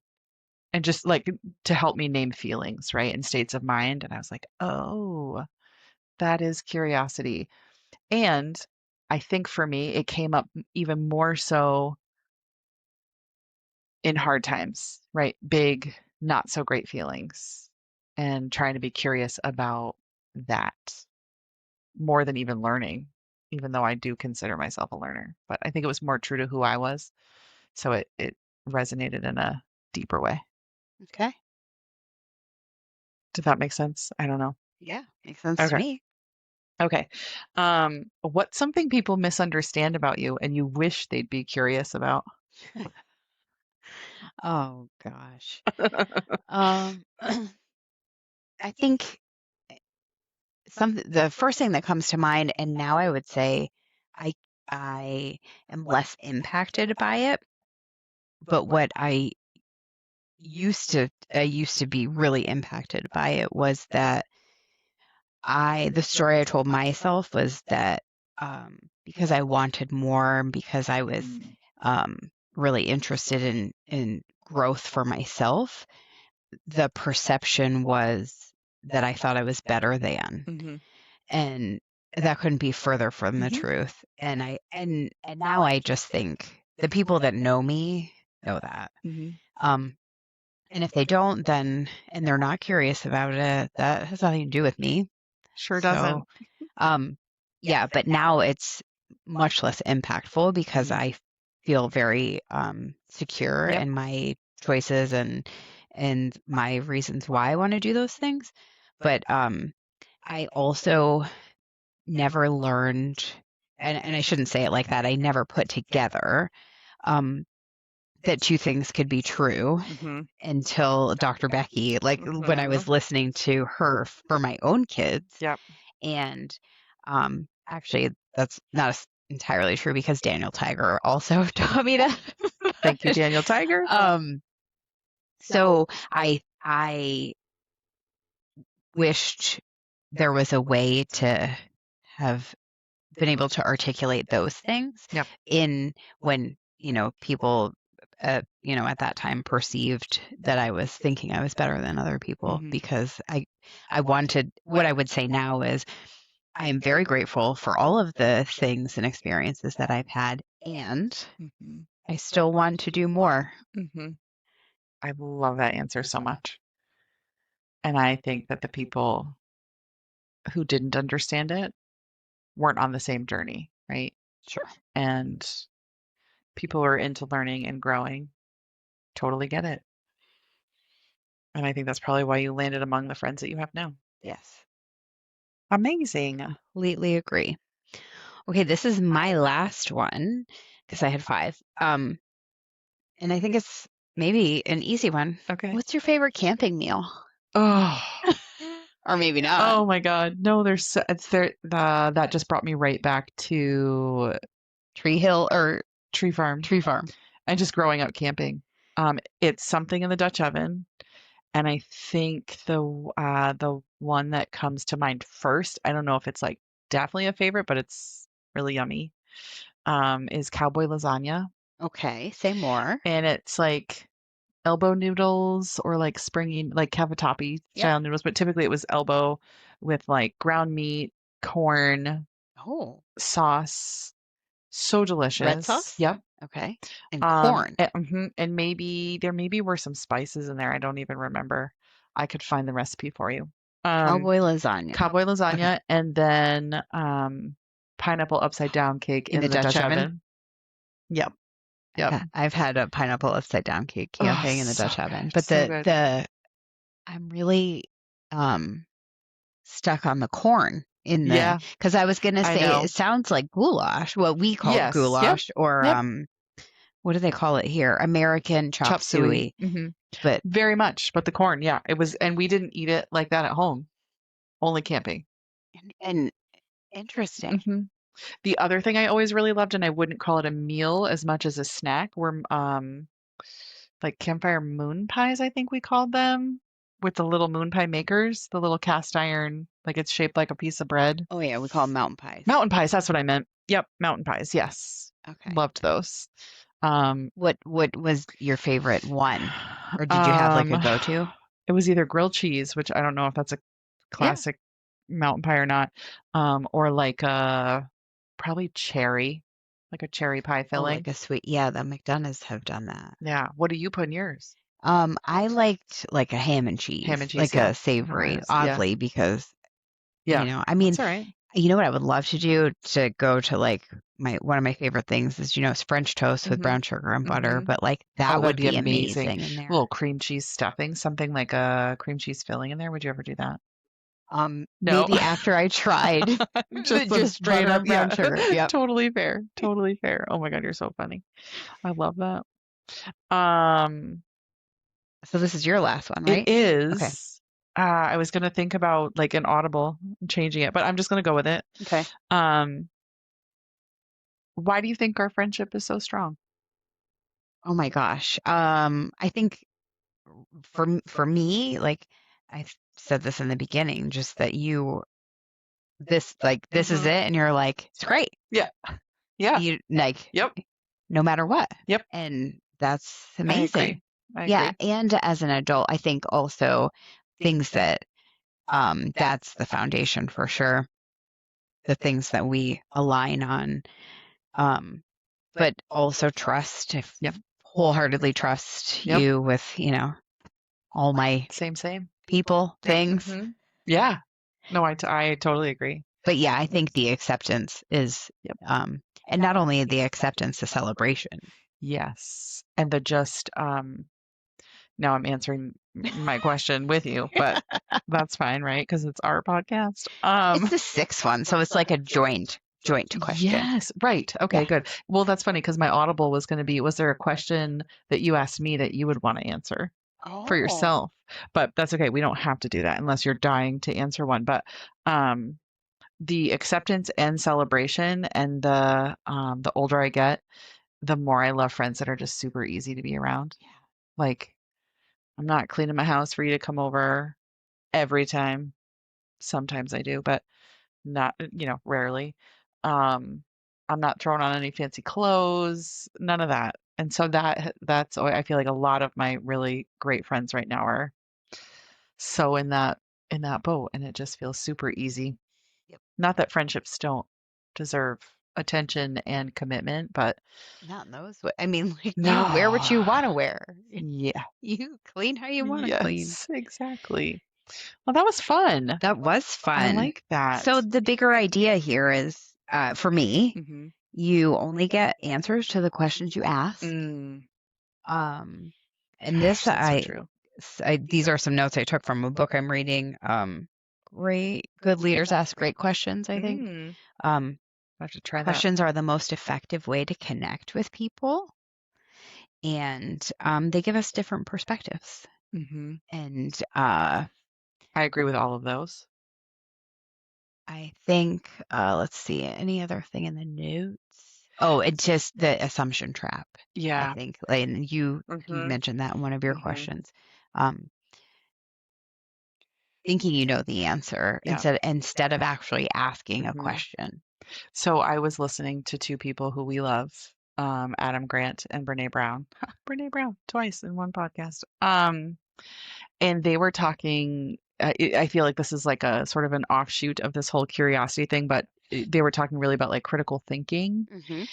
and just like to help me name feelings, right? And states of mind. And I was like, oh, that is curiosity. And I think for me, it came up even more so in hard times, right? Big, not so great feelings, and trying to be curious about that more than even learning, even though I do consider myself a learner. But I think it was more true to who I was. So it resonated in a deeper way. Okay. Did that make sense? I don't know. Yeah, makes sense to Okay. me. Okay. What's something people misunderstand about you and you wish they'd be curious about? Oh gosh. I think the first thing that comes to mind, and now I would say I I am less impacted by it, but what I used to be really impacted by it was that the story I told myself was that because I wanted more, because I was um, really interested in growth for myself, the perception was that I thought I was better than, Mm-hmm. and that couldn't be further from the Mm-hmm. truth. And now I just think the people that know me know that. Mm-hmm. Um, and if they don't, then and they're not curious about it, that has nothing to do with me. Sure So, doesn't. um, yeah, but now it's much less impactful because Mm-hmm. I feel very secure Yep. in my choices and my reasons why I want to do those things. But I also never learned, and I shouldn't say it like that. I never put together um, that two things could be true until Dr. Becky, like when I was listening to her for my own kids. Yep. And actually, that's not entirely true because Daniel Tiger also taught me that. Thank you, Daniel Tiger. So I wished there was a way to have been able to articulate those things Yep. in when, people, at that time perceived that I was thinking I was better than other people because I wanted, what I would say now is I am very grateful for all of the things and experiences that I've had, and I still want to do more. I love that answer so much. And I think that the people who didn't understand it weren't on the same journey, right? Sure. And people who are into learning and growing totally get it. And I think that's probably why you landed among the friends that you have now. Yes. Amazing. Completely agree. Okay, this is my last one because I had 5. And I think it's maybe an easy one. Okay. What's your favorite camping meal? Oh. Or maybe not. Oh my God. No, that just brought me right back to Tree Hill or Tree Farm. Tree Farm. And just growing up camping. It's something in the Dutch oven. And I think the one that comes to mind first, I don't know if it's like definitely a favorite, but it's really yummy, is cowboy lasagna. Okay, say more. And it's like elbow noodles or like springy, like cavatappi style noodles, but typically it was elbow with like ground meat, corn, sauce. So delicious. Red sauce? Yep. Okay. And corn. And maybe there were some spices in there. I don't even remember. I could find the recipe for you. Cowboy lasagna. Cowboy lasagna, okay. And then pineapple upside down cake in the Dutch oven. Yep. Yep. I've had a pineapple upside down cake camping in the Dutch oven. But I'm really stuck on the corn in the, because I was gonna say it sounds like goulash, what we call goulash, or what do they call it here? American chop suey. But very much. But the corn, it was, and we didn't eat it like that at home. Only camping. And interesting. The other thing I always really loved, and I wouldn't call it a meal as much as a snack, were like campfire moon pies, I think we called them, with the little moon pie makers, the little cast iron, like it's shaped like a piece of bread. Oh yeah, we call them mountain pies. Mountain pies, that's what I meant. Yep, mountain pies. Yes. Okay. Loved those. What was your favorite one, or did you have like a go-to? It was either grilled cheese, which I don't know if that's a classic mountain pie or not, or like probably cherry, like a cherry pie filling. Like a sweet. Yeah, the McDonough's have done that. Yeah. What do you put in yours? I liked like a ham and cheese, like a savory, oddly, because I mean, that's all right. You know what I would love to do to go to like one of my favorite things is it's French toast with brown sugar and butter, but like that would be amazing in there. A little cream cheese stuffing, something like a cream cheese filling in there. Would you ever do that? No. Maybe after I tried just straight up brown sugar. Yep. Totally fair. Totally fair. Oh my God, you're so funny. I love that. So this is your last one, right? It is. Okay. I was gonna think about like an audible changing it, but I'm just gonna go with it. Okay. Why do you think our friendship is so strong? Oh my gosh. I think for me, like I said this in the beginning, just that this is it, and you're like, it's great. Yeah. You like, no matter what. Yep. And that's amazing. I agree. And as an adult, I think also things that that's the foundation for sure. The things that we align on, but also trust. Wholeheartedly trust you with all my same people things. Yeah. No, I totally agree. But I think the acceptance is, and not only the acceptance, the celebration. Yes, and the just. Now I'm answering my question with you, but that's fine, right? Because it's our podcast. It's the 6th one, so it's like a joint joint to question. Yes, right. Okay, Yeah. good. Well, that's funny because my audible was going to be, was there a question that you asked me that you would want to answer for Oh. yourself? But that's okay. We don't have to do that unless you're dying to answer one. But um, the acceptance and celebration, and the older I get, the more I love friends that are just super easy to be around. Yeah. Like, I'm not cleaning my house for you to come over every time. Sometimes I do, but not, rarely. Um, I'm not throwing on any fancy clothes, none of that. And so that's I feel like a lot of my really great friends right now are so in that boat, and it just feels super easy. Yep. Not that friendships don't deserve attention and commitment, but Not in those way. I mean, like, you wear what no. you want to wear. Yeah. You clean how you want to clean. Yes, exactly. Well, that was fun. That was I fun. like that. So the bigger idea here is, for me, Mhm. you only get answers to the questions you ask. Mm. Um, and Gosh, this, that's so true. these are some notes I took from a book I'm reading. Good leaders ask great questions, I think. Mm. Um, I have to try that. questions are the most effective way to connect with people, and they give us different perspectives. Mhm. And I agree with all of those. I think, let's see, any other thing in the notes? Oh, it's just the assumption trap. I Yeah. think, and you Mhm. mentioned that in one of your Mhm. questions. Um, thinking you know the answer Yeah. instead of actually asking a Mhm. question. So I was listening to two people who we love, Adam Grant and Brene Brown. Brene Brown twice in one podcast. And they were talking. I feel like this is like a sort of an offshoot of this whole curiosity thing, but they were talking really about like critical thinking, Mm-hmm.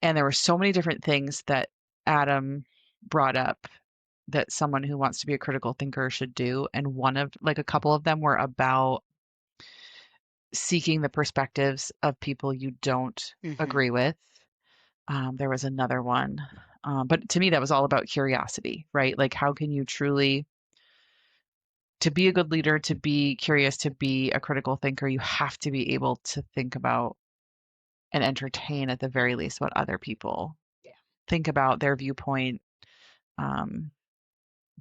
and there were so many different things that Adam brought up that someone who wants to be a critical thinker should do, and one of like a couple of them were about seeking the perspectives of people you don't Mm-hmm. agree with. There was another one, but to me that was all about curiosity, right? Like how can you truly, to be a good leader, to be curious, to be a critical thinker, you have to be able to think about and entertain at the very least what other people Yeah. think about, their viewpoint, um,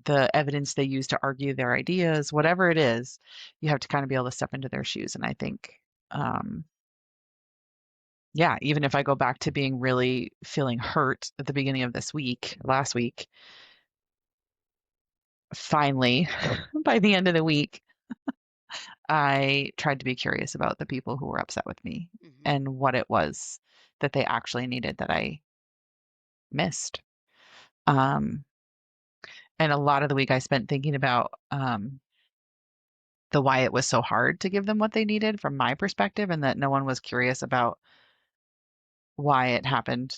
the evidence they use to argue their ideas, whatever it is, you have to kind of be able to step into their shoes. And I think, um, yeah, even if I go back to being really feeling hurt at the beginning of this week, last week, finally, by the end of the week, I tried to be curious about the people who were upset with me Mm-hmm. and what it was that they actually needed that I missed. Um, and a lot of the week I spent thinking about the why it was so hard to give them what they needed from my perspective, and that no one was curious about why it happened,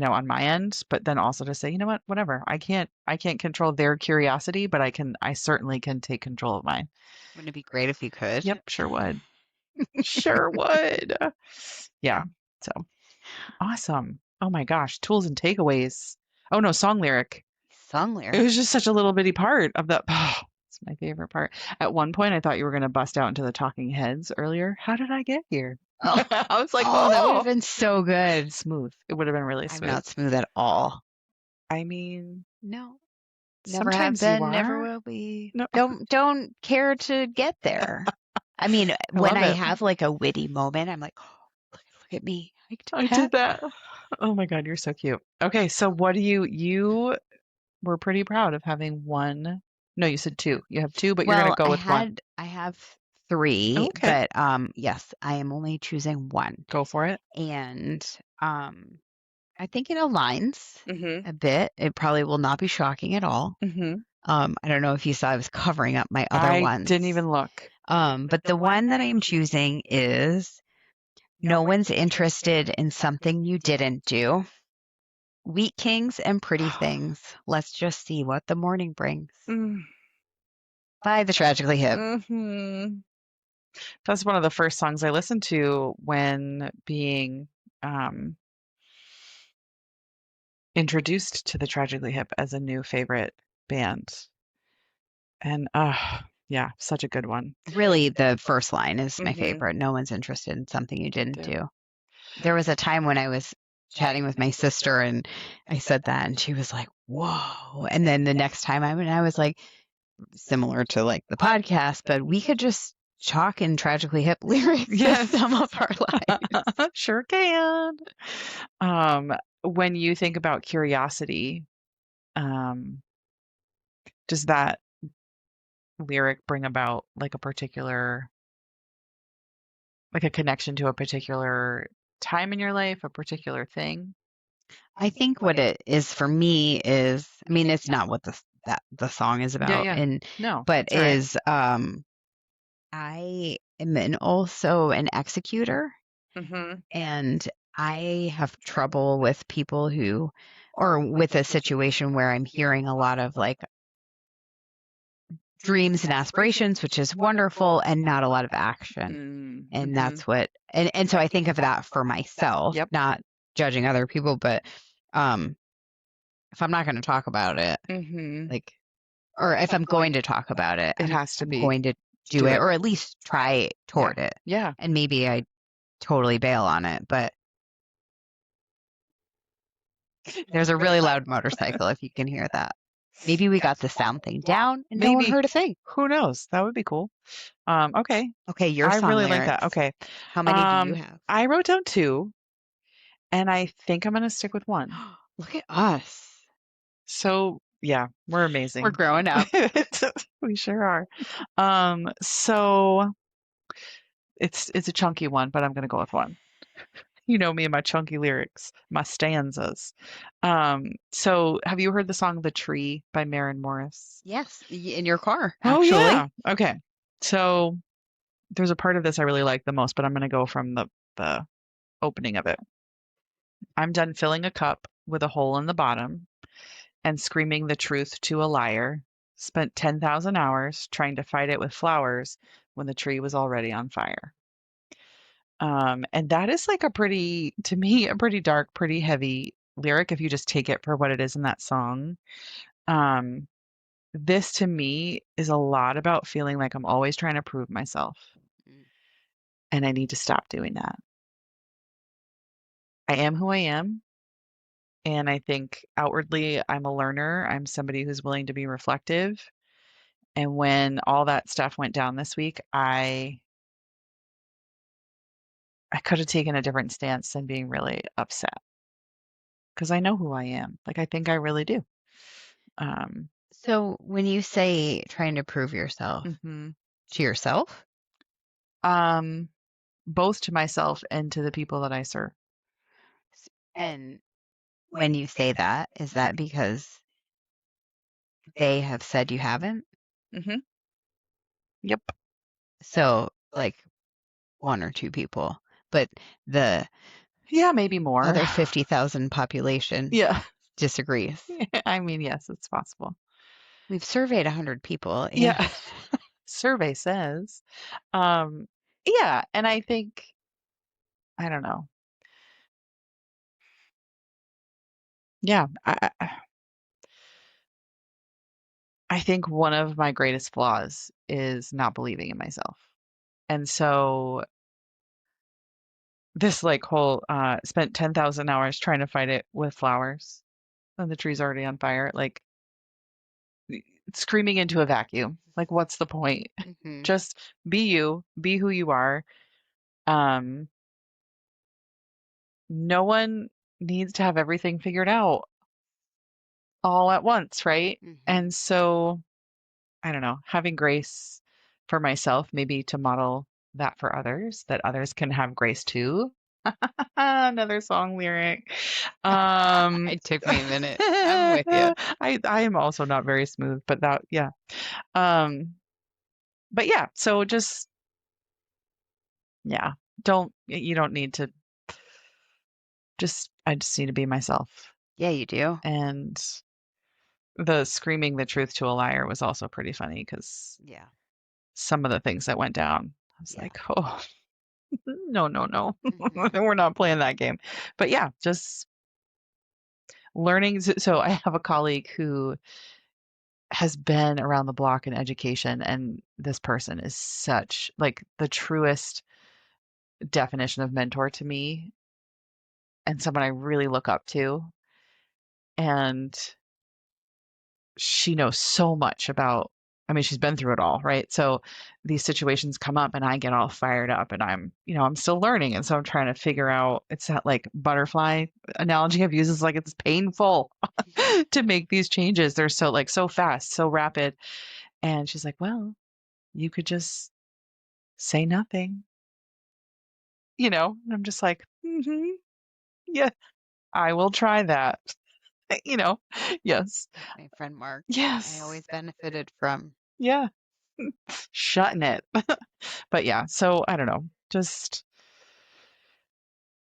on my end. But then also to say, you know what, whatever. I can't control their curiosity, but I certainly can take control of mine. Wouldn't it be great if you could? Yep, sure would. Sure would. Yeah. So awesome. Oh my gosh. Tools and takeaways. Oh no, song lyric. Song It was lyric. just such a little bitty part of the. Oh, it's my favorite part. At one point, I thought you were going to bust out into the Talking Heads earlier. How did I get here? Oh, I was like, oh, that would have oh, been so good. smooth. It would have been really I'm smooth. not smooth at all. I mean, No, never have sometimes you been, never are. will be. No, Don't care to get there. I mean, I when love I it. have like a witty moment, I'm like, oh, look at me. I did I that. did that. Oh my God, you're so cute. Okay, so what do you were pretty proud of having one. No, you said two. You have two, but you're going to Well, go with one. I have three, Okay, but yes, I am only choosing one. go for it. And I think it aligns Mm-hmm. a bit. It probably will not be shocking at all. Mm-hmm. I don't know if you saw I was covering up my other I ones. didn't even look. But the one that I am choosing is no one's interested in something you didn't do. Wheat kings and pretty things. Let's just see what the morning brings. Mm, By the Tragically Hip. mm-hmm. That's one of the first songs I listened to when being um, introduced to the Tragically Hip as a new favorite band. And yeah, such a good one. Really, the first line is my Mm-hmm. favorite. No one's interested in something you didn't do. There was a time when I was chatting with my sister and I said that and she was like, whoa. And then the next time I was like, similar to like the podcast, but we could just chalk in tragically hip lyrics Yes. to sum up our lives. Sure can. When you think about curiosity, does that lyric bring about like a particular, like a connection to a particular time in your life, a particular thing? I think what it is for me is, I mean, it's not what the song is Yeah, about, yeah. and No, but that's all right. is I am also an executor, Mm-hmm. and I have trouble with people who, or with a situation where I'm hearing a lot of like dreams and aspirations, which is wonderful, and not a lot of action. And Mm-hmm. that's what, and so I think of that for myself, Yep. not judging other people, but um, if I'm not going to talk about it, Mm-hmm. like, or if I'm going to talk about it, It has to I'm be. going to do it, or at least try toward it. Yeah. And maybe I totally bail on it, but there's a really loud motorcycle if you can hear that. Maybe we got the sound thing down and no one Maybe. heard a thing. Who knows? That would be cool. Okay. Okay, your I song really like that. lyrics. Okay. How many do you have? I wrote down 2, and I think I'm gonna stick with 1. Look at us. So yeah, we're amazing. We're growing up. We sure are. So it's a chunky one, but I'm gonna go with 1. You know me and my chunky lyrics, my stanzas. So have you heard the song "The Tree" by Maren Morris? Yes, in your car, Oh actually. yeah. Okay. So there's a part of this I really like the most, but I'm gonna go from the opening of it. I'm done filling a cup with a hole in the bottom and screaming the truth to a liar. Spent 10,000 hours trying to fight it with flowers when the tree was already on fire. And that is like a pretty, to me, a pretty dark, pretty heavy lyric if you just take it for what it is in that song. Um, this to me is a lot about feeling like I'm always trying to prove myself, and I need to stop doing that. I am who I am. And I think outwardly, I'm a learner. I'm somebody who's willing to be reflective. And when all that stuff went down this week, I could have taken a different stance than being really upset because I know who I am. Like I think I really do. So when you say trying to prove yourself Mhm. to yourself, Both to myself and to the people that I serve. and when you say that, is that because they have said you haven't? Mhm. Yep. So like one or two people, but the Yeah, maybe more. other 50,000 population Yeah. disagrees. I mean, yes, it's possible. We've surveyed 100 people. And Yeah. Survey says. Yeah, and I think I don't know. Yeah, I think one of my greatest flaws is not believing in myself. And so this like whole spent 10,000 hours trying to fight it with flowers and the tree's already on fire, like screaming into a vacuum. Like what's the point? Just be you, be who you are. Um no one needs to have everything figured out all at once, right? And so I don't know, having grace for myself, maybe to model that for others, that others can have grace too. Another song lyric. It took me a minute. I'm with you. I am also not very smooth, but that yeah. But yeah, so just yeah, you don't need to I just need to be myself. Yeah, you do. And the screaming the truth to a liar was also pretty funny because Yeah. some of the things that went down, I was Yeah. like, oh, no, no, no. We're not playing that game. But yeah, just learning. So I have a colleague who has been around the block in education, and this person is such like the truest definition of mentor to me. and someone I really look up to. And she knows so much about, I mean, she's been through it all, right? So these situations come up and I get all fired up and I'm still learning. And so I'm trying to figure out, it's that like butterfly analogy I've used is like it's painful to make these changes. They're so fast, so rapid. And she's like, well, you could just say nothing, And I'm just like, yeah, I will try that, you know, yes, Like my friend Mark, I yes, always benefited from. yeah, shutting it. But yeah, so I don't know, just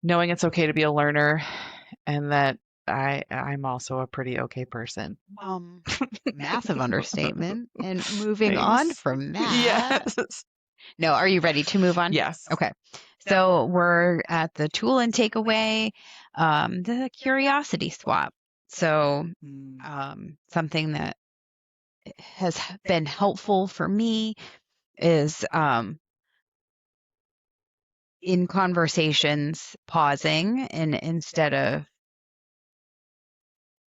knowing it's okay to be a learner and that I'm also a pretty okay person. Um, Massive understatement. And moving on Thanks. from that. Yes. No, are you ready to move on? Yes. Okay. So we're at the tool and takeaway, the curiosity swap. So something that has been helpful for me is in conversations pausing and instead of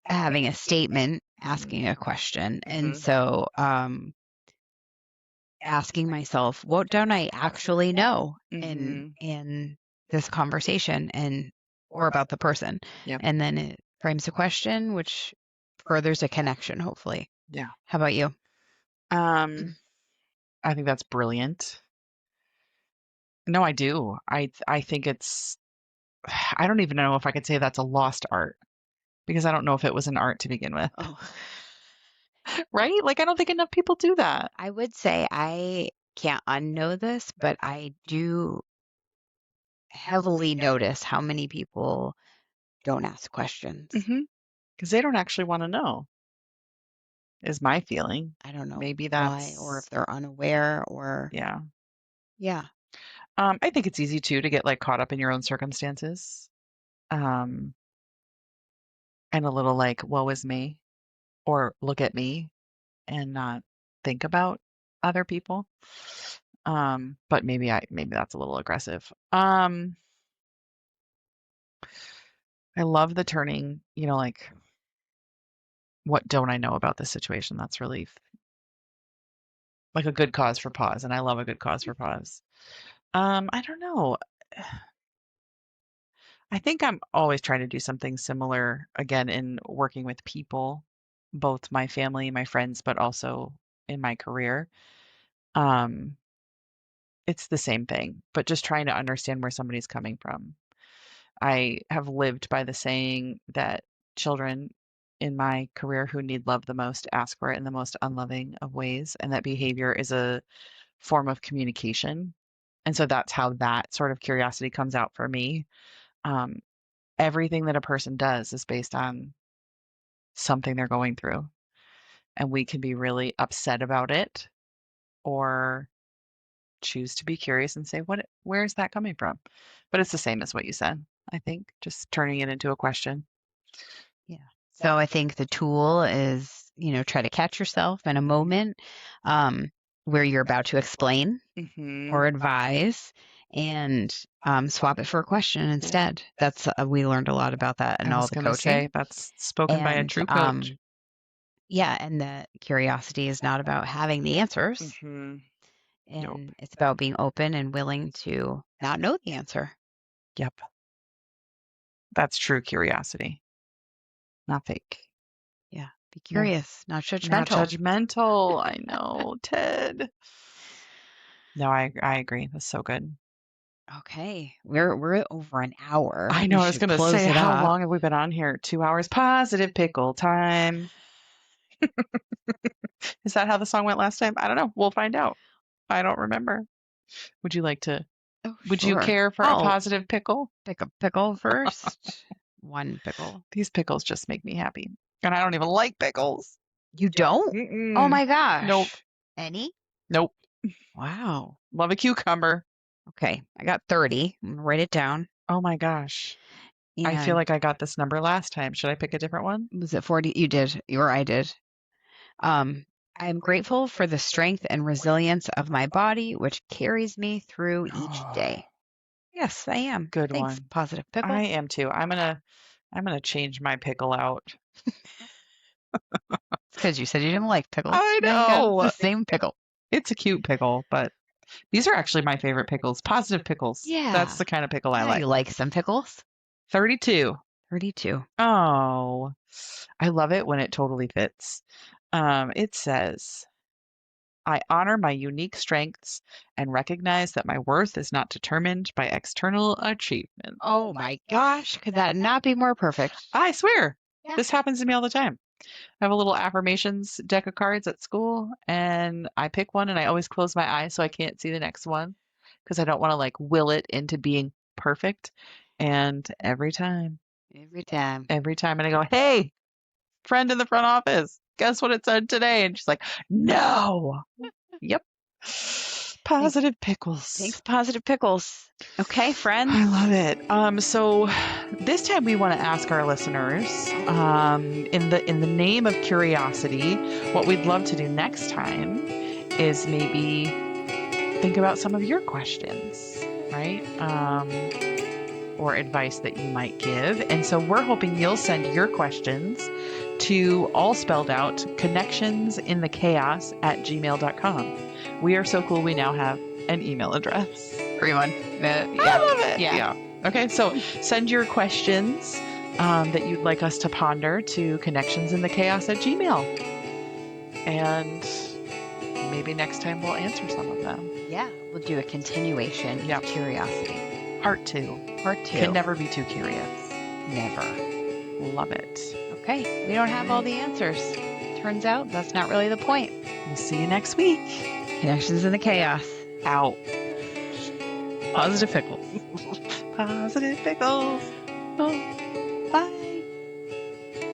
having a statement, asking a question. And so asking myself, what don't I actually know in this conversation and or about the person? Yep. And then it frames a question, which furthers a connection, hopefully. Yeah. How about you? I think that's brilliant. No, I do. I think I don't even know if I could say that's a lost art because I don't know if it was an art to begin with. Oh, Right? Like I don't think enough people do that. I would say I can't unknow this, but I do heavily notice how many people don't ask questions. Because they don't actually want to know, is my feeling. I don't know Maybe why, or if they're unaware, or yeah. yeah. I think it's easy too to get like caught up in your own circumstances. And a little like, woe is me, or look at me and not think about other people. But maybe that's a little aggressive. I love the turning, like what don't I know about this situation? That's really like a good cause for pause. And I love a good cause for pause. I don't know. I think I'm always trying to do something similar again in working with people, both my family, my friends, but also in my career. Um, it's the same thing, but just trying to understand where somebody's coming from. I have lived by the saying that children in my career who need love the most ask for it in the most unloving of ways, and that behavior is a form of communication. And so that's how that sort of curiosity comes out for me. Um, Everything that a person does is based on something they're going through, and we can be really upset about it or choose to be curious and say, where is that coming from? But it's the same as what you said, I think, just turning it into a question. Yeah. So I think the tool is, try to catch yourself in a moment where you're about to explain or advise and swap it for a question instead. That's we learned a lot about that in I all was the going to coaching. say that's spoken by a And true coach. yeah, and the curiosity is not about having the answers. And it's about being open and willing to not know the answer. Yep. That's true curiosity, not fake. Yeah. Be curious, not judgmental. Not judgmental. I know, Ted. No, I agree. That's so good. Okay. We're over an hour. I know. I was going to say, how long have we been on here? 2 hours. Positive pickle time. Is that how the song went last time? I don't know. We'll find out. I don't remember. Would you like to? Oh, Would you care for a positive pickle? Pick a pickle first. One pickle. These pickles just make me happy. And I don't even like pickles. You don't? Oh my gosh. Nope. Any? Nope. Wow. Love a cucumber. Okay. I got 30. I'm gonna write it down. Oh my gosh. I feel like I got this number last time. Should I pick a different one? Was it 40? You did. Or I did. I'm grateful for the strength and resilience of my body, which carries me through each day. Yes, I am. Good Thanks, one. Positive Pickle. I am too. I'm gonna change my pickle out. It's because you said you didn't like pickles. I Now you got know. the same pickle. It's a cute pickle, but these are actually my favorite pickles. Positive pickles. Yeah. That's the kind of pickle I Yeah, like. you like some pickles? 32. 32. Oh, I love it when it totally fits. It says, I honor my unique strengths and recognize that my worth is not determined by external achievement. Oh my gosh, could that not be more perfect? I swear, Yeah. this happens to me all the time. I have a little affirmations deck of cards at school, and I pick one and I always close my eyes so I can't see the next one because I don't want to like will it into being perfect. And every time, Every time. and I go, hey, friend in the front office, guess what it said today? And she's like, no. Yep. Positive pickles. Thanks, Positive Pickles. Okay, friends. I love it. So this time we want to ask our listeners, in the name of curiosity, what we'd love to do next time is maybe think about some of your questions, right? Or advice that you might give. And so we're hoping you'll send your questions to, all spelled out, connectionsinthechaos@gmail.com. We are so cool. We now have an email address. Free one. I love it. Yeah. Okay. So send your questions that you'd like us to ponder to connectionsinthechaos@gmail. And maybe next time we'll answer some of them. Yeah, we'll do a continuation of curiosity. Part 2. Part 2. Can never be too curious. Never. Love it. Okay, we don't have all the answers. Turns out that's not really the point. We'll see you next week. Connections in the Chaos. Out. Positive Pickles. Positive pickles. Oh, bye.